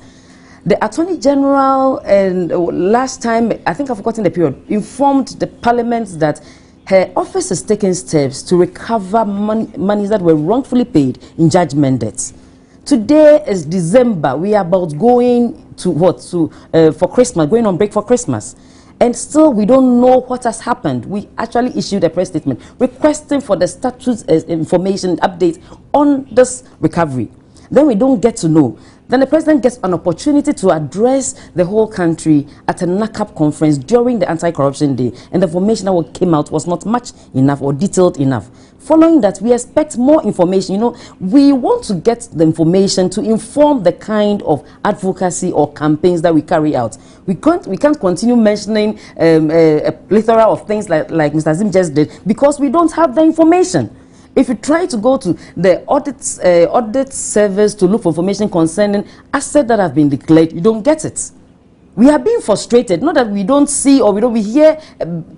[SPEAKER 4] The Attorney General, and last time, I think I've forgotten the period, informed the Parliament that her office is taking steps to recover monies that were wrongfully paid in judgment debts. Today is December. We are about going to what? For Christmas, going on break for Christmas. And still we don't know what has happened. We actually issued a press statement requesting for the status information update on this recovery. Then we don't get to know. Then the president gets an opportunity to address the whole country at a NACAP conference during the Anti-Corruption Day, and the information that came out was not much enough or detailed enough. Following that, we expect more information. You know, we want to get the information to inform the kind of advocacy or campaigns that we carry out. We can't continue mentioning a plethora of things like Mr. Azim just did, because we don't have the information. If you try to go to the audit service to look for information concerning assets that have been declared, you don't get it. We are being frustrated, not that we don't see or we hear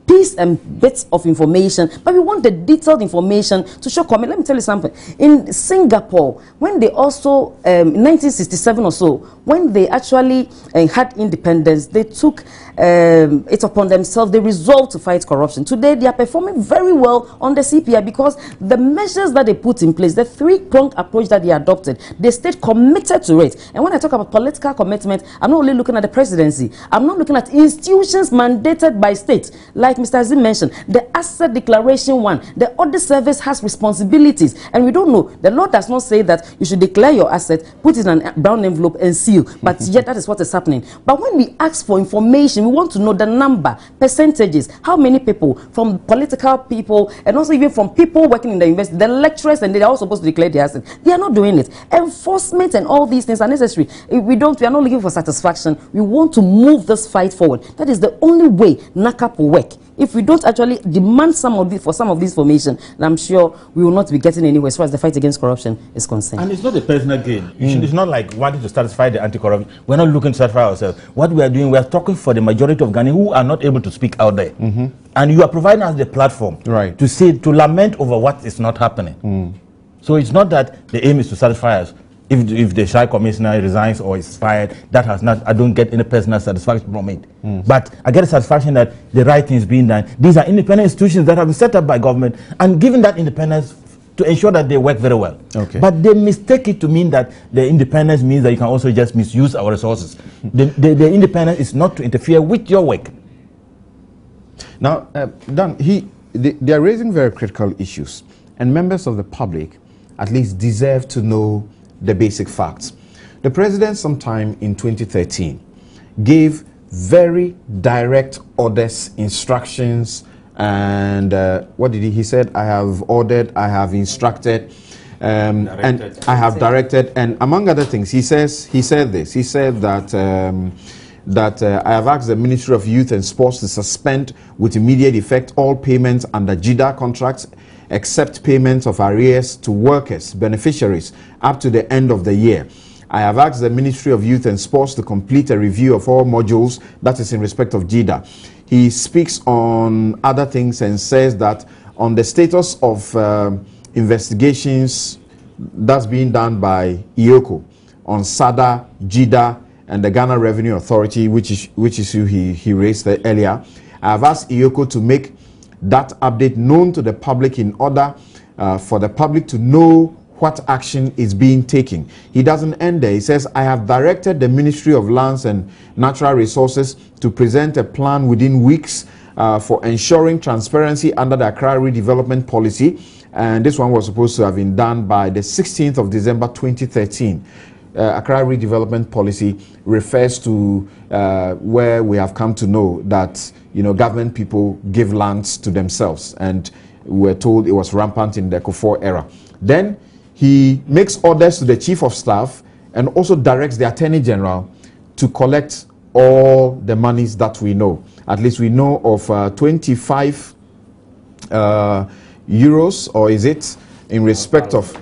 [SPEAKER 4] pieces and bits of information, but we want the detailed information to show comment. Let me tell you something. In Singapore, when they also, in 1967 or so, when they actually had independence, they took it upon themselves, they resolved to fight corruption. Today, they are performing very well on the CPI because the measures that they put in place, the three-pronged approach that they adopted, they stayed committed to it. And when I talk about political commitment, I'm not only looking at the presidency, I'm not looking at institutions mandated by states. Like Mr. Azim mentioned, the asset declaration one, the audit service has responsibilities, and we don't know. The law does not say that you should declare your asset, put it in a brown envelope and seal, but yet that is what is happening. But when we ask for information, we want to know the number, percentages, how many people, from political people and also even from people working in the university, the lecturers, and they are all supposed to declare their asset. They are not doing it. Enforcement and all these things are necessary. We are not looking for satisfaction. We want to move this fight forward. That is the only way NACAP will work. If we don't actually demand some of this information, I'm sure we will not be getting anywhere as far as the fight against corruption is concerned.
[SPEAKER 3] And it's not a personal gain. It's not like wanting to satisfy the anti-corruption. We're not looking to satisfy ourselves. What we are doing, we are talking for the majority of Ghanaians who are not able to speak out there. And you are providing us the platform to lament over what is not happening. So it's not that the aim is to satisfy us. If the Shy Commissioner resigns or is fired, that has not, I don't get any personal satisfaction from it. But I get a satisfaction that the right thing is being done. These are independent institutions that have been set up by government and given that independence to ensure that they work very well. But they mistake it to mean that the independence means that you can also just misuse our resources. The independence is not to interfere with your work.
[SPEAKER 1] Now, Dan, they are raising very critical issues, and members of the public at least deserve to know the basic facts. The president sometime in 2013 gave very direct orders, instructions, and what did he said? I have ordered, I have instructed, and I have directed, and among other things, he said that I have asked the Ministry of Youth and Sports to suspend with immediate effect all payments under JIDA contracts, except payments of arrears to workers, beneficiaries, up to the end of the year. I have asked the Ministry of Youth and Sports to complete a review of all modules that is in respect of JIDA. He speaks on other things and says that on the status of investigations that's being done by IOCO on SADA, JIDA, and the Ghana Revenue Authority, which issue he raised earlier, I have asked IOCO to make that update known to the public in order for the public to know what action is being taken. He doesn't end there. He says, I have directed the Ministry of Lands and Natural Resources to present a plan within weeks for ensuring transparency under the Accra Redevelopment Policy. And this one was supposed to have been done by the 16th of December 2013. Accra Redevelopment Policy refers to where we have come to know that, you know, government people give lands to themselves, and we're told it was rampant in the Kufuor era. Then he makes orders to the Chief of Staff and also directs the Attorney General to collect all the monies that we know. At least we know of 25 euros, or is it, in respect of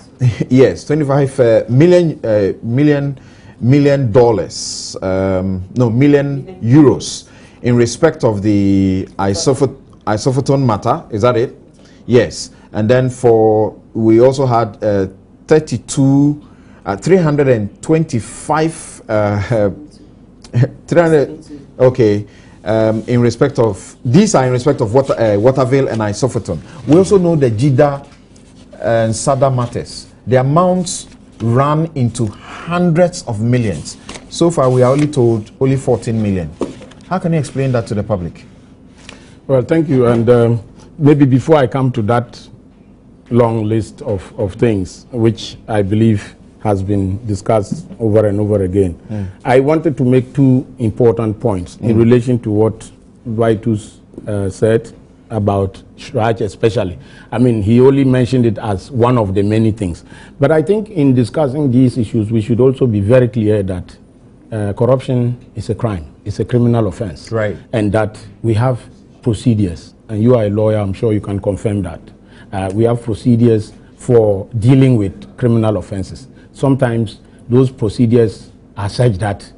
[SPEAKER 1] yes, 25 million euros in respect of the isophoton matter. Is that it? Yes. And then we also had 325 300. Okay. In respect of these are in respect of Waterville and isophoton. We also know the Jida and Sada matters. The amounts run into hundreds of millions. So far, we are only told only 14 million. How can you explain that to the public?
[SPEAKER 2] Well, thank you. And maybe before I come to that long list of things, which I believe has been discussed over and over again, I wanted to make two important points in relation to what Vitus said about Shraj especially. I mean, he only mentioned it as one of the many things. But I think in discussing these issues, we should also be very clear that corruption is a crime. It's a criminal offense.
[SPEAKER 1] Right.
[SPEAKER 2] And that we have procedures. And you are a lawyer, I'm sure you can confirm that. We have procedures for dealing with criminal offenses. Sometimes those procedures are such that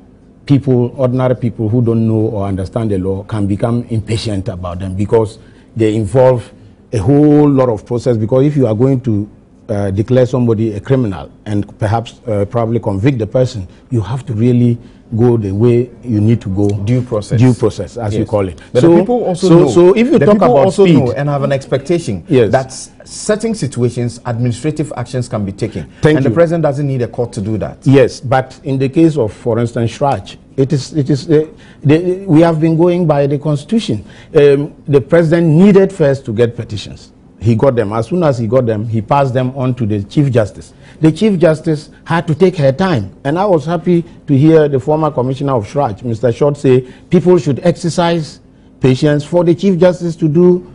[SPEAKER 2] people, ordinary people who don't know or understand the law, can become impatient about them because they involve a whole lot of process. Because if you are going to declare somebody a criminal and perhaps probably convict the person, you have to really go the way you need to go. Due process, as you call it.
[SPEAKER 1] But
[SPEAKER 2] so,
[SPEAKER 1] the people also know.
[SPEAKER 2] So if you talk about speed,
[SPEAKER 1] know and have an expectation that certain situations, administrative actions can be taken. The president doesn't need a court to do that. Yes,
[SPEAKER 2] but in the case of, for instance, Shraj, we have been going by the Constitution. The president needed first to get petitions. He got them. As soon as he got them, he passed them on to the Chief Justice. The Chief Justice had to take her time. And I was happy to hear the former Commissioner of Shraj, Mr. Short, say people should exercise patience for the Chief Justice to do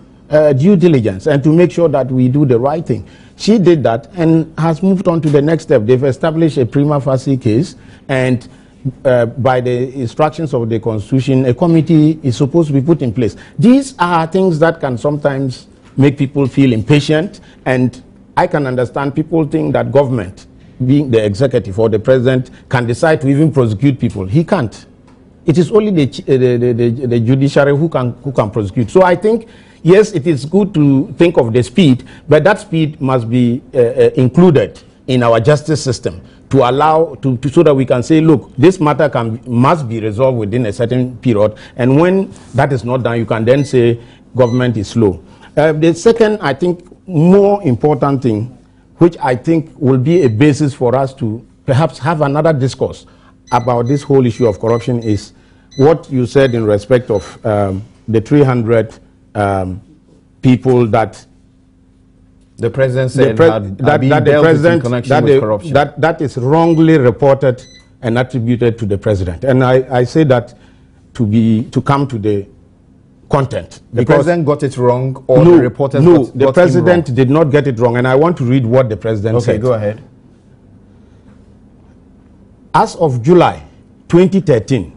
[SPEAKER 2] due diligence and to make sure that we do the right thing. She did that and has moved on to the next step. They've established a prima facie case, and by the instructions of the Constitution, a committee is supposed to be put in place. These are things that can sometimes make people feel impatient, and I can understand people think that government, being the executive or the president, can decide to even prosecute people. He can't. It is only the judiciary who can prosecute. So I think, yes, it is good to think of the speed, but that speed must be included in our justice system to allow so that we can say, look, this matter must be resolved within a certain period, and when that is not done, you can then say government is slow. The second, I think, more important thing, which I think will be a basis for us to perhaps have another discourse about this whole issue of corruption, is what you said in respect of the 300 people that
[SPEAKER 1] the president said
[SPEAKER 2] that is wrongly reported and attributed to the president. And I say that to come to the content.
[SPEAKER 1] The president got it wrong, or the reporters got
[SPEAKER 2] the president did not get it wrong, and I want to read what the president said.
[SPEAKER 1] Okay, go ahead.
[SPEAKER 2] As of July 2013,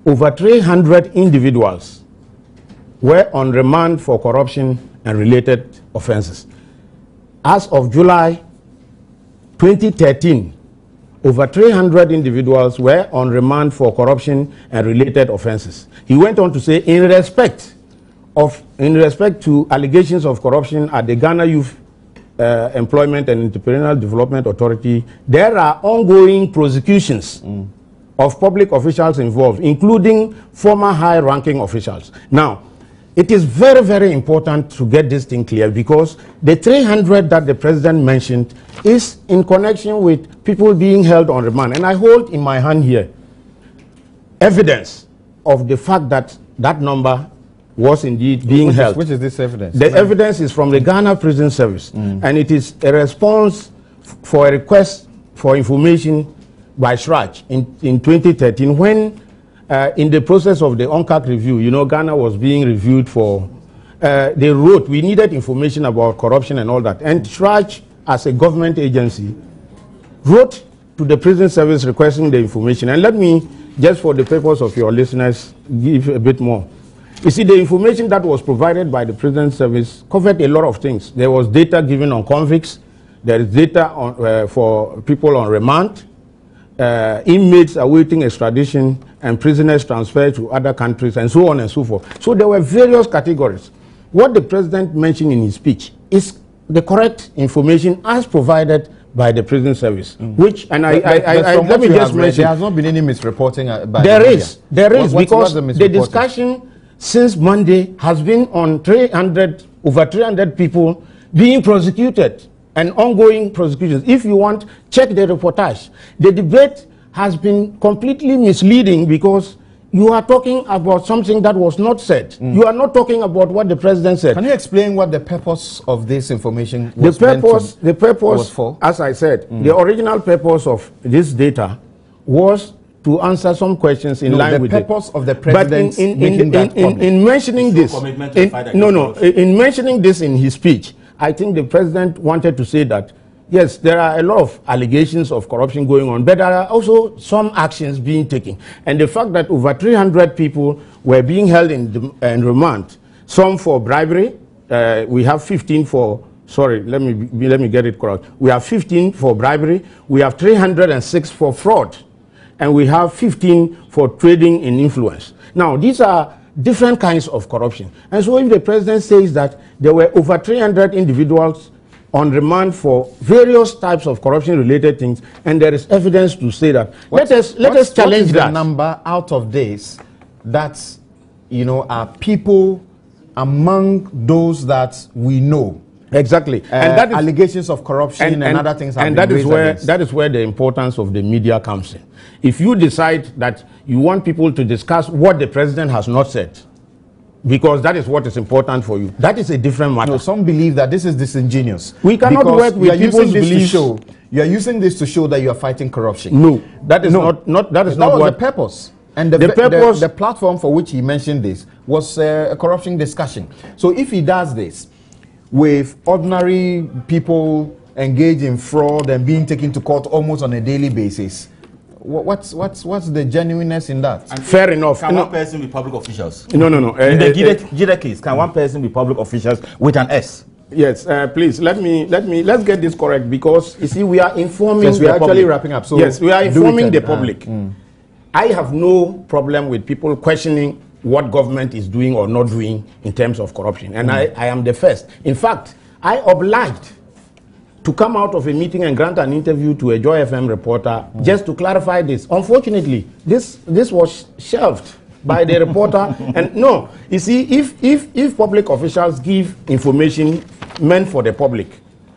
[SPEAKER 2] over 300 individuals were on remand for corruption and related offenses. As of July 2013, over 300 individuals were on remand for corruption and related offenses. He went on to say, in respect to allegations of corruption at the Ghana Youth Employment and Entrepreneurial Development Authority, there are ongoing prosecutions of public officials involved, including former high-ranking officials. Now, it is very, very important to get this thing clear, because the 300 that the president mentioned is in connection with people being held on remand. And I hold in my hand here evidence of the fact that that number was indeed being held.
[SPEAKER 1] Which is this evidence?
[SPEAKER 2] The evidence is from the Ghana Prison Service, and it is a response for a request for information by Shraj in 2013, when in the process of the UNCAC review, you know, Ghana was being reviewed for, they wrote, we needed information about corruption and all that. And Shraj, as a government agency, wrote to the prison service requesting the information. And let me, just for the purpose of your listeners, give a bit more. You see, the information that was provided by the prison service covered a lot of things. There was data given on convicts. There is data on, for people on remand, inmates awaiting extradition, and prisoners transferred to other countries, and so on and so forth. So there were various categories. What the president mentioned in his speech is the correct information as provided by the prison service, which, and let me just mention,
[SPEAKER 1] there has not been any misreporting by
[SPEAKER 2] there
[SPEAKER 1] the
[SPEAKER 2] is,
[SPEAKER 1] media.
[SPEAKER 2] Because the discussion since Monday has been on over 300 people being prosecuted and ongoing prosecutions. If you want, check the reportage. The debate has been completely misleading, because you are talking about something that was not said. You are not talking about what the president said.
[SPEAKER 1] Can you explain what the purpose of this information
[SPEAKER 2] was? The purpose
[SPEAKER 1] was for?
[SPEAKER 2] As I said, the original purpose of this data was to answer some questions in line with
[SPEAKER 1] the purpose of the president
[SPEAKER 2] in mentioning this. In mentioning this in his speech, I think the president wanted to say that, yes, there are a lot of allegations of corruption going on, but there are also some actions being taken. And the fact that over 300 people were being held in remand, some for bribery, we have 15 for, sorry, let me get it correct. We have 15 for bribery, we have 306 for fraud, and we have 15 for trading in influence. Now, these are different kinds of corruption. And so if the president says that there were over 300 individuals on remand for various types of corruption-related things, and there is evidence to say that, let us challenge that.
[SPEAKER 1] What is the number out of this that, you know, are people among those that we know?
[SPEAKER 2] Exactly.
[SPEAKER 1] And that is allegations of corruption and other things.
[SPEAKER 2] And that is where the importance of the media comes in. If you decide that you want people to discuss what the president has not said, because that is what is important for you, that is a different matter.
[SPEAKER 1] No, some believe that this is disingenuous.
[SPEAKER 2] We cannot work with people's beliefs.
[SPEAKER 1] You are using this to show that you are fighting corruption.
[SPEAKER 2] No, that is not what
[SPEAKER 1] the purpose. And the platform for which he mentioned this was a corruption discussion. So if he does this with ordinary people engaged in fraud and being taken to court almost on a daily basis, what's the genuineness in that?
[SPEAKER 2] And fair enough.
[SPEAKER 3] Can one person be public officials?
[SPEAKER 2] No.
[SPEAKER 3] In the Gide case, can one person be public officials with an S?
[SPEAKER 2] Yes, please let's get this correct, because you see, we are informing.
[SPEAKER 1] Yes, we are actually
[SPEAKER 2] public.
[SPEAKER 1] wrapping up. So
[SPEAKER 2] yes, we are informing the public. I have no problem with people questioning what government is doing or not doing in terms of corruption, and I am the first. In fact, I obliged to come out of a meeting and grant an interview to a Joy FM reporter just to clarify this. Unfortunately, this was shelved by the reporter. And no, you see, if public officials give information meant for the public,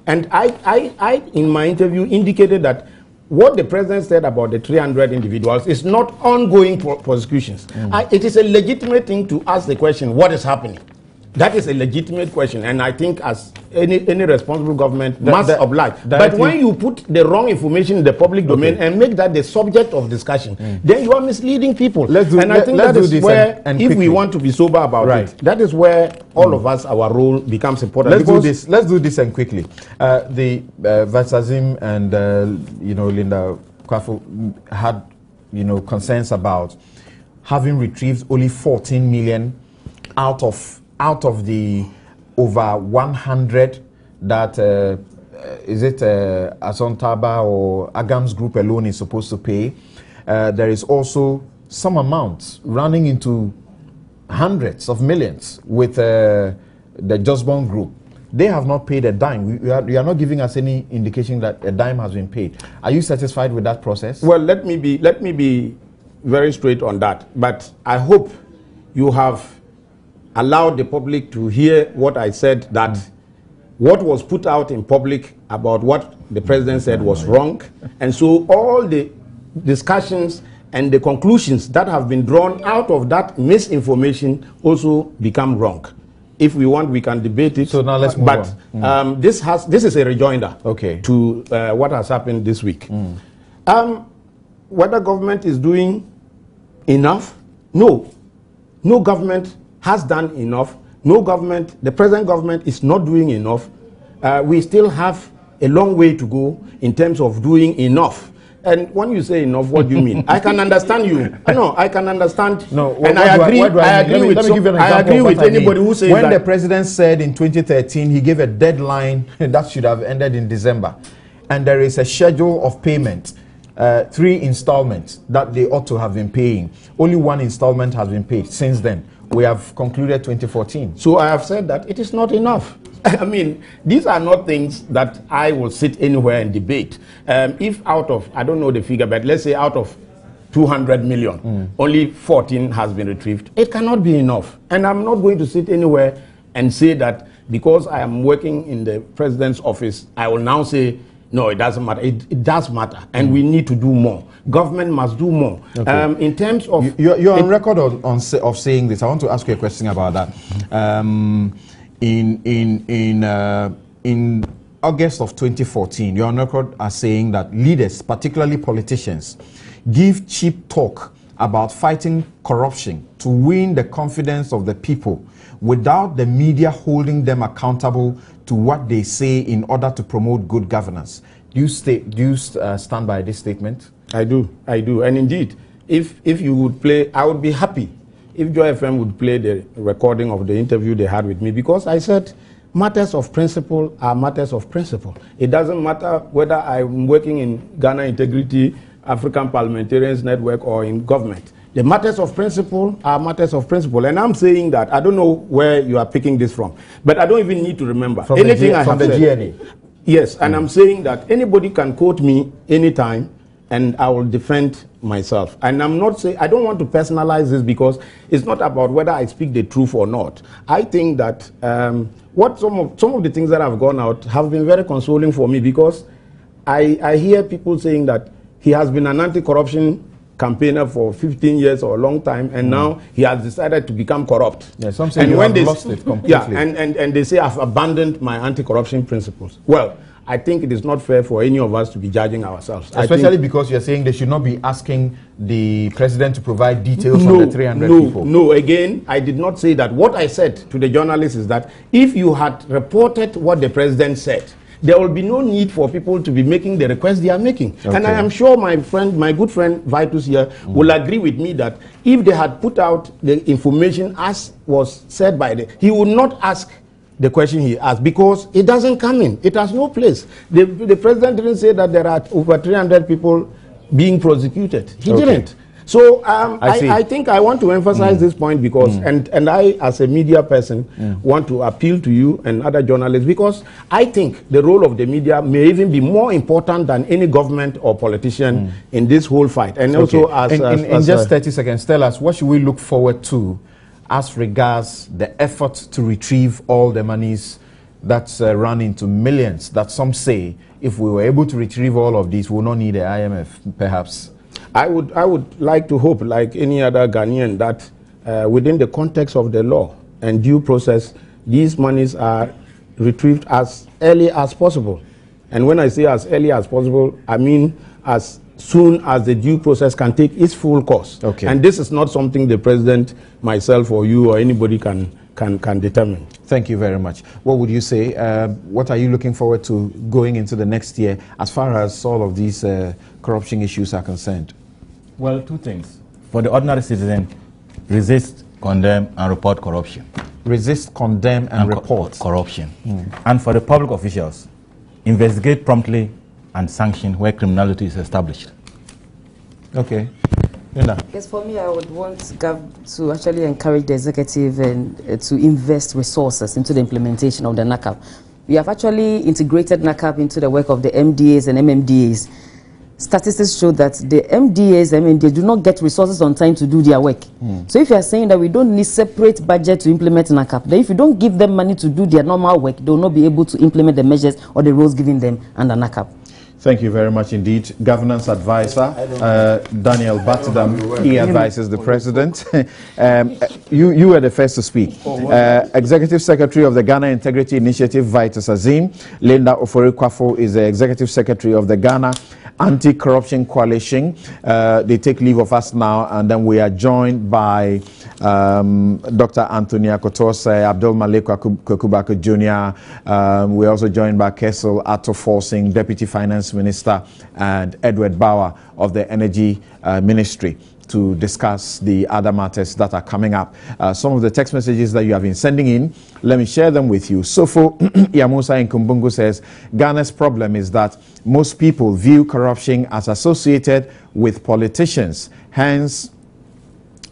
[SPEAKER 2] and I in my interview indicated that what the president said about the 300 individuals is not ongoing prosecutions. It is a legitimate thing to ask the question, what is happening? That is a legitimate question, and I think as any responsible government must oblige. But when you put the wrong information in the public domain and make that the subject of discussion, then you are misleading people. I think that is where, if we want to be sober about it, that is where all of us, our role becomes important.
[SPEAKER 1] Let's do this and quickly. The Vatsazim and Linda Kwafu had concerns about having retrieved only 14 million out of the over 100 that is it Asontaba or Agam's group alone is supposed to pay. There is also some amounts running into hundreds of millions with the Justborn group. They have not paid a dime. You are not giving us any indication that a dime has been paid. Are you satisfied with that process?
[SPEAKER 2] Well, let me be very straight on that. But I hope you have allowed the public to hear what I said, that what was put out in public about what the president said was wrong. And so all the discussions and the conclusions that have been drawn out of that misinformation also become wrong. If we want, we can debate it.
[SPEAKER 1] So now let's move
[SPEAKER 2] on. This is a rejoinder to what has happened this week. Whether government is doing enough? No. No government has done enough. No government, the present government is not doing enough. We still have a long way to go in terms of doing enough. And when you say enough, what do you mean? I can understand you. No, I can understand.
[SPEAKER 1] No,
[SPEAKER 2] and I agree with anybody who says
[SPEAKER 1] when
[SPEAKER 2] that.
[SPEAKER 1] The president said in 2013 he gave a deadline that should have ended in December, and there is a schedule of payment, 3 installments that they ought to have been paying. Only 1 installment has been paid since then. We have concluded 2014.
[SPEAKER 2] So I have said that it is not enough. I mean, these are not things that I will sit anywhere and debate. If out of, I don't know the figure, but let's say out of 200 million, only 14 has been retrieved, it cannot be enough. And I'm not going to sit anywhere and say that because I am working in the president's office, I will now say, no, it doesn't matter. It does matter, and we need to do more. Government must do more.
[SPEAKER 1] Okay.
[SPEAKER 2] In terms of...
[SPEAKER 1] You're on record of saying this. I want to ask you a question about that. In August of 2014, you're on record as saying that leaders, particularly politicians, give cheap talk about fighting corruption to win the confidence of the people without the media holding them accountable to what they say in order to promote good governance. Do you stand by this statement?
[SPEAKER 2] I do. And indeed, if you would play, I would be happy if Joy FM would play the recording of the interview they had with me, because I said matters of principle are matters of principle. It doesn't matter whether I'm working in Ghana Integrity, African Parliamentarians Network, or in government. The matters of principle are matters of principle. And I'm saying that, I don't know where you are picking this from, but I don't even need to remember
[SPEAKER 1] from
[SPEAKER 2] anything I have
[SPEAKER 1] from the
[SPEAKER 2] said.
[SPEAKER 1] GNA.
[SPEAKER 2] Yes, and I'm saying that anybody can quote me anytime, and I will defend myself. And I'm not saying, I don't want to personalize this, because it's not about whether I speak the truth or not. I think that some of the things that have gone out have been very consoling for me, because I hear people saying that he has been an anti-corruption campaigner for 15 years or a long time, and now he has decided to become corrupt.
[SPEAKER 1] Yeah, some say you have lost it completely.
[SPEAKER 2] Yeah, and they say I've abandoned my anti-corruption principles. Well, I think it is not fair for any of us to be judging ourselves.
[SPEAKER 1] Especially because you're saying they should not be asking the president to provide details on the 300 people.
[SPEAKER 2] No, again, I did not say that. What I said to the journalists is that if you had reported what the president said, there will be no need for people to be making the request they are making. Okay. And I am sure my good friend Vitus here will agree with me that if they had put out the information as was said by he would not ask the question he asked, because it doesn't come in. It has no place. The president didn't say that there are over 300 people being prosecuted. He didn't. So I think I want to emphasize this point, because and I, as a media person, want to appeal to you and other journalists, because I think the role of the media may even be more important than any government or politician in this whole fight. And also,
[SPEAKER 1] in just 30 seconds, tell us, what should we look forward to as regards the effort to retrieve all the monies that's run into millions, that some say if we were able to retrieve all of these, we will not need the IMF, perhaps?
[SPEAKER 2] I would like to hope, like any other Ghanaian, that within the context of the law and due process, these monies are retrieved as early as possible. And when I say as early as possible, I mean as soon as the due process can take its full course.
[SPEAKER 1] Okay.
[SPEAKER 2] And this is not something the president, myself, or you, or anybody can determine.
[SPEAKER 1] Thank you very much. What would you say? What are you looking forward to going into the next year as far as all of these corruption issues are concerned?
[SPEAKER 3] Well, 2 things. For the ordinary citizen, resist, condemn, and report corruption.
[SPEAKER 1] Resist, condemn, and report
[SPEAKER 3] corruption. And for the public officials, investigate promptly and sanction where criminality is established.
[SPEAKER 1] Okay.
[SPEAKER 4] Yes, for me, I would want to actually encourage the executive and to invest resources into the implementation of the NACAP. We have actually integrated NACAP into the work of the MDAs and MMDAs. statistics show that the MDAs, MNDAs do not get resources on time to do their work. So if you are saying that we don't need separate budget to implement NACAP, then if you don't give them money to do their normal work, they will not be able to implement the measures or the roles given them under NACAP.
[SPEAKER 1] Thank you very much indeed. Governance Advisor, Daniel Batidam, he advises the President. You were the first to speak. Executive Secretary of the Ghana Integrity Initiative, Vitus Azim. Linda Ofori-Kwafo is the Executive Secretary of the Ghana Anti-Corruption Coalition. They take leave of us now, and then we are joined by Dr. Antonia Kotose, Abdul Malik Kokubako Jr. We're also joined by Kessel Atto Forsing, Deputy Finance Minister, and Edward Bauer of the Energy Ministry, to discuss the other matters that are coming up. Some of the text messages that you have been sending in, let me share them with you. Sofo Yamusa in Kumbungu says, Ghana's problem is that most people view corruption as associated with politicians. Hence,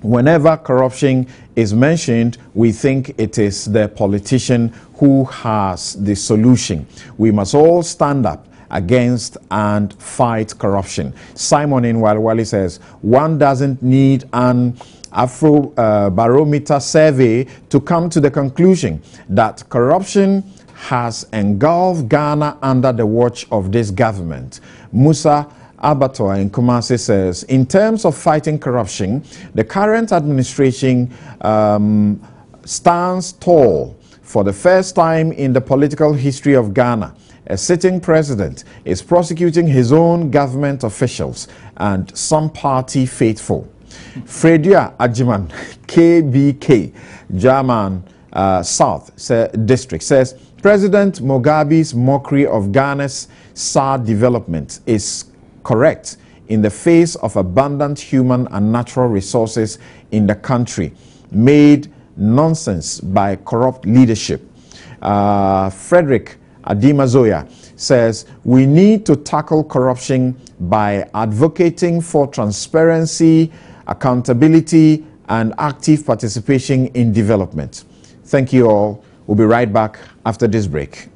[SPEAKER 1] whenever corruption is mentioned, we think it is the politician who has the solution. We must all stand up against and fight corruption. Simon in Walwali says, one doesn't need an Afrobarometer survey to come to the conclusion that corruption has engulfed Ghana under the watch of this government. Musa Abator in Kumasi says, in terms of fighting corruption, the current administration stands tall. For the first time in the political history of Ghana, a sitting president is prosecuting his own government officials and some party faithful. Fredia Ajiman, KBK, German South District, says President Mugabe's mockery of Ghana's SAR development is correct in the face of abundant human and natural resources in the country, made nonsense by corrupt leadership. Frederick Adimazoya says we need to tackle corruption by advocating for transparency, accountability, and active participation in development. Thank you all. We'll be right back after this break.